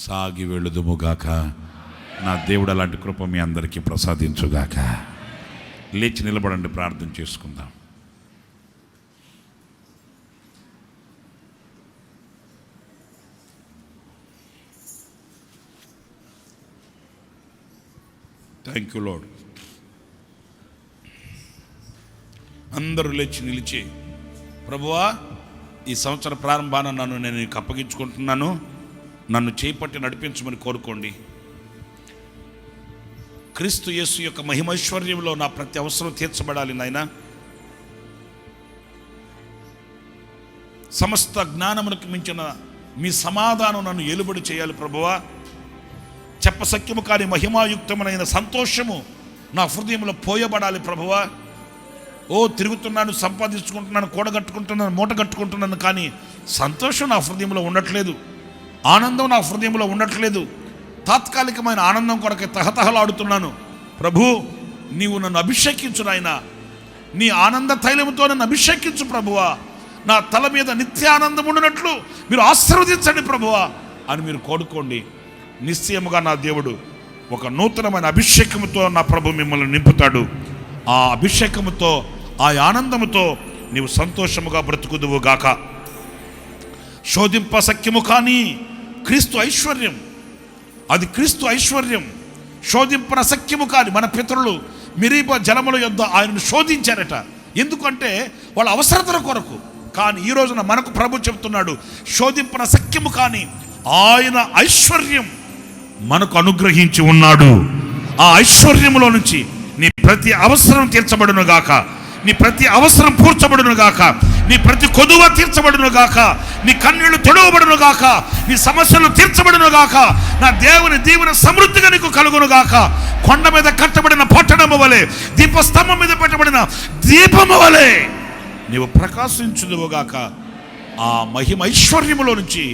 సాగి వెళ్ళుదుముగాక. నా దేవుడు అలాంటి కృప మీ అందరికీ ప్రసాదించుగాక. లేచి నిలబడండి, ప్రార్థన చేసుకుందాం. Thank you lord. అందరూ లేచి నిలిచి, ప్రభువా ఈ సంవత్సర ప్రారంభాన నేను నీకు అప్పగించుకుంటున్నాను, నన్ను చేపట్టి నడిపించమని కోరుకోండి. క్రీస్తు యేసు యొక్క మహిమైశ్వర్యంలో నా ప్రతి అవసరం తీర్చబడాలి నాయనా. సమస్త జ్ఞానములకు మించిన మీ సమాధానం నన్ను ఏలుబడి చేయాలి ప్రభువా. చెప్పసక్యము కాని మహిమాయుక్తమైన సంతోషము నా హృదయంలో పోయబడాలి ప్రభువా. తిరుగుతున్నాను, సంపాదించుకుంటున్నాను, కూడగట్టుకుంటున్నాను, మూట కట్టుకుంటున్నాను, కానీ సంతోషం నా హృదయంలో ఉండట్లేదు, ఆనందం నా హృదయంలో ఉండట్లేదు. తాత్కాలికమైన ఆనందం కొరకే తహతహలాడుతున్నాను. ప్రభు, నీవు నన్ను అభిషేకించు నాయనా. నీ ఆనంద తైలముతో నన్ను అభిషేకించు ప్రభువా. నా తల మీద నిత్యానందం ఉండినట్లు మీరు ఆశీర్వదించండి ప్రభువా అని మీరు కోరుకోండి. నిశ్చయముగా నా దేవుడు ఒక నూతనమైన అభిషేకముతో నా ప్రభు మిమ్మల్ని నింపుతాడు. ఆ అభిషేకముతో, ఆ ఆనందముతో నీవు సంతోషముగా బ్రతుకుదువు గాక. శోధింప సఖ్యము కానీ క్రీస్తు ఐశ్వర్యం, అది క్రీస్తు ఐశ్వర్యం. శోధింపన సఖ్యము కాని మన పితరులు మిరీబ జలముల యొద్ద ఆయనను శోధించారట. ఎందుకంటే వాళ్ళ అవసరతల కొరకు. కానీ ఈ రోజున మనకు ప్రభు చెప్తున్నాడు, శోధింపన సఖ్యము కానీ ఆయన ఐశ్వర్యం మనకు అనుగ్రహించి ఉన్నాడు. ఆ ఐశ్వర్యములో నుంచి నీ ప్రతి అవసరం తీర్చబడును గాక, నీ ప్రతి అవసరం పూర్చబడును గాక, నీ ప్రతి కొదువ తీర్చబడును గాక, నీ కన్నీళ్లు తొడవబడును గాక, నీ సమస్యలు తీర్చబడును గాక. నా దేవుని దీవెన సమృద్ధిగా నీకు కలుగును గాక. కొండ మీద కట్టబడిన పట్టణము వలె, దీపస్తంభం మీద పెట్టబడిన దీపము వలె నీవు ప్రకాశించుదువు గాక. ఆ మహిమ ఐశ్వర్యములో నుంచి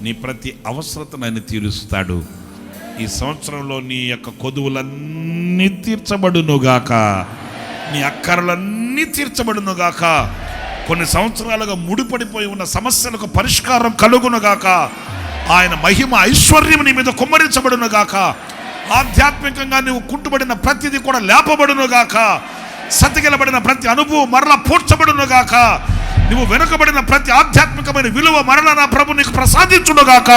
నీ ప్రతి అవసరతను ఆయన తీరుస్తాడు. ఈ సంవత్సరంలో నీ యొక్క కొదువులన్నీ తీర్చబడునుగాక, నీ అక్కరలన్నీ తీర్చబడునుగాక. కొన్ని సంవత్సరాలుగా ముడిపడిపోయి ఉన్న సమస్యలకు పరిష్కారం కలుగునుగాక. ఆయన మహిమ ఐశ్వర్యం నీ మీద కుమ్మరించబడునుగాక. ఆధ్యాత్మికంగా నువ్వు కుంటుబడిన ప్రతిదీ కూడా లేపబడునుగాక. సతికిలబడిన ప్రతి అనుభవం మరలా పూడ్చబడునుగాక. నువ్వు వెనుకబడిన ప్రతి ఆధ్యాత్మికమైన విలువ మరలా నా ప్రభు నీకు ప్రసాదించునుగాక.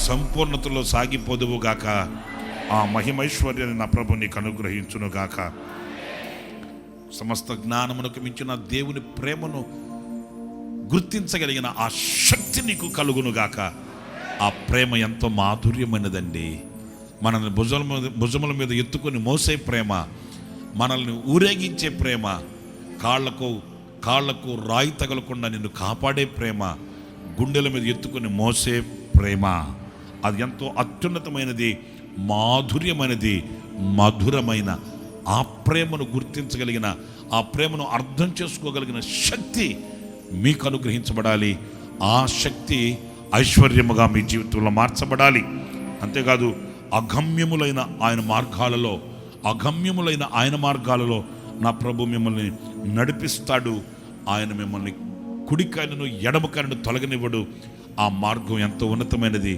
సంపూర్ణతలో సాగిపోదువుగాక. ఆ మహిమైశ్వర్యాన్ని నా ప్రభు నీకు అనుగ్రహించునుగాక. సమస్త జ్ఞానమునకు మించిన దేవుని ప్రేమను గుర్తించగలిగిన ఆ శక్తి నీకు కలుగునుగాక. ఆ ప్రేమ ఎంతో మాధుర్యమైనదండి. మనల్ని భుజముల మీద ఎత్తుకొని మోసే ప్రేమ, మనల్ని ఊరేగించే ప్రేమ, కాళ్లకు రాయి తగలకుండా నిన్ను కాపాడే ప్రేమ, గుండెల మీద ఎత్తుకొని మోసే ప్రేమ, అది ఎంతో అత్యున్నతమైనది, మాధుర్యమైనది, మధురమైన ఆ ప్రేమను గుర్తించగలిగిన, ఆ ప్రేమను అర్థం చేసుకోగలిగిన శక్తి మీకు అనుగ్రహించబడాలి. ఆ శక్తి ఐశ్వర్యముగా మీ జీవితంలో మార్చబడాలి. అంతేకాదు అగమ్యములైన ఆయన మార్గాలలో నా ప్రభు మిమ్మల్ని నడిపిస్తాడు. ఆయన మిమ్మల్ని కుడికాయలను ఎడమకాయలను తొలగనివ్వడు. ఆ మార్గం ఎంతో ఉన్నతమైనది,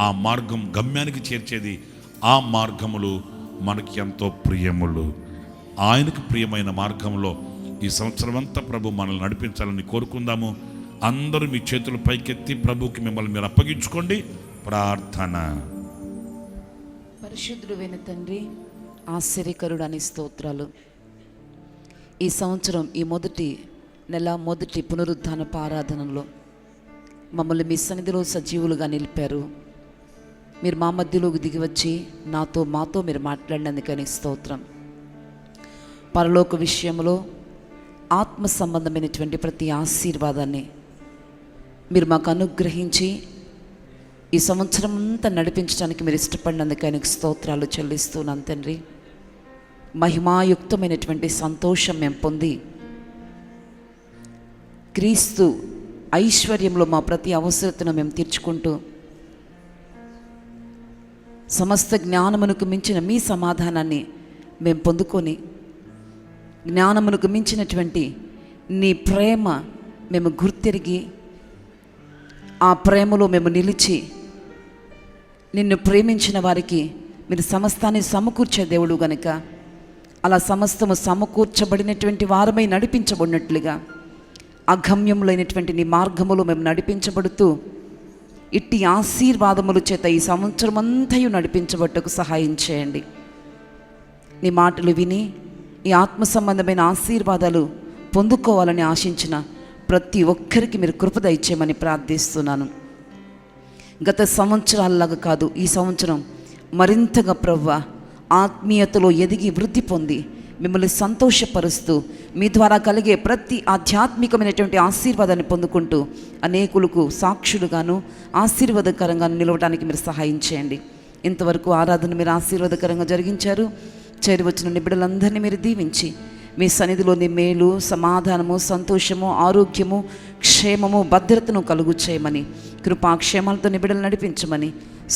ఆ మార్గం గమ్యానికి చేర్చేది. ఆ మార్గములు మనకి ఎంతో ప్రియములు. ఆయనకు ప్రియమైన మార్గంలో ఈ సంవత్సరం అంతా ప్రభు మనల్ని నడిపించాలని కోరుకుందాము. అందరూ మీ చేతులు పైకెత్తి ప్రభుకి మిమ్మల్ని మీరు అప్పగించుకోండి. ప్రార్థన. పరిశుద్ధుడు అయిన తండ్రి, ఆశ్చర్యకరుడు అని స్తోత్రాలు. ఈ సంవత్సరం ఈ మొదటి నెల మొదటి పునరుద్ధానపు ఆరాధనలో మమ్మల్ని మీ సన్నిధిలో సజీవులుగా నిలిపారు. మీరు మా మధ్యలోకి దిగి వచ్చి మాతో మీరు మాట్లాడినందుకని స్తోత్రం. పరలోక విషయంలో ఆత్మ సంబంధమైనటువంటి ప్రతి ఆశీర్వాదాన్ని మీరు మాకు అనుగ్రహించి ఈ సంవత్సరం అంతా నడిపించడానికి మీరు ఇష్టపడినందుకని స్తోత్రాలు చెల్లిస్తున్నాను తండ్రి. మహిమాయుక్తమైనటువంటి సంతోషం మేము పొంది క్రీస్తు ఐశ్వర్యంలో మా ప్రతి అవసరతను మేము తీర్చుకుంటూ సమస్త జ్ఞానమునకు మించిన మీ సమాధానాన్ని మేము పొందుకొని జ్ఞానమునకు మించినటువంటి నీ ప్రేమ మేము గుర్తెరిగి ఆ ప్రేమలో మేము నిలిచి నిన్ను ప్రేమించిన వారికి మీరు సమస్తాన్ని సమకూర్చే దేవుడు గనుక అలా సమస్తము సమకూర్చబడినటువంటి వారమై నడిపించబడినట్లుగా అగమ్యములైనటువంటి నీ మార్గములో మేము నడిపించబడుతూ ఇట్టి ఆశీర్వాదముల చేత ఈ సంవత్సరం అంతయు నడిపించబట్టుకు సహాయం చేయండి. నీ మాటలు విని ఈ ఆత్మ సంబంధమైన ఆశీర్వాదాలు పొందుకోవాలని ఆశించిన ప్రతి ఒక్కరికి మీరు కృప దయచేయమని ప్రార్థిస్తున్నాను. గత సంవత్సరాలలాగా కాదు, ఈ సంవత్సరం మరింతగా ప్రభువా ఆత్మీయతలో ఎదిగి వృద్ధి పొంది మిమ్మల్ని సంతోషపరుస్తూ మీ ద్వారా కలిగే ప్రతి ఆధ్యాత్మికమైనటువంటి ఆశీర్వాదాన్ని పొందుకుంటూ అనేకులకు సాక్షులుగాను ఆశీర్వాదకరంగాను నిలవడానికి మీరు సహాయం చేయండి. ఇంతవరకు ఆరాధన మీరు ఆశీర్వాదకరంగా జరిగించారు. చేరి వచ్చిన బిడ్డలందరినీ మీరు దీవించి మీ సన్నిధిలోని మేలు, సమాధానము, సంతోషము, ఆరోగ్యము, క్షేమము, భద్రతను కలుగు చేయమని, కృపాక్షేమాలతో బిడ్డలు నడిపించమని,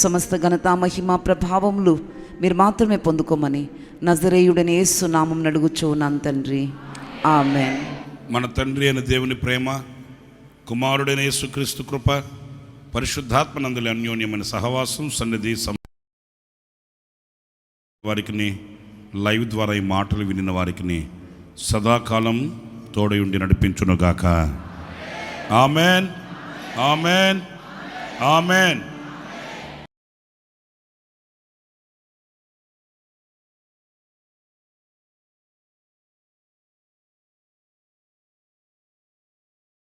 సమస్త ఘనత, మహిమ, ప్రభావములు మీరు మాత్రమే పొందుకోమని నజరేయుడని యేసు నామం అడుగుచున్నాను తండ్రి. ఆమేన్. మన తండ్రి అయిన దేవుని ప్రేమ, కుమారుడైన యేసుక్రీస్తు కృప, పరిశుద్ధాత్మనందుల అన్యోన్యమైన సహవాసం, సన్నిధి వారికి, లైవ్ ద్వారా ఈ మాటలు వినిన వారికి సదాకాలం తోడై ఉండి నడిపించునుగాక. Amen, amen, amen.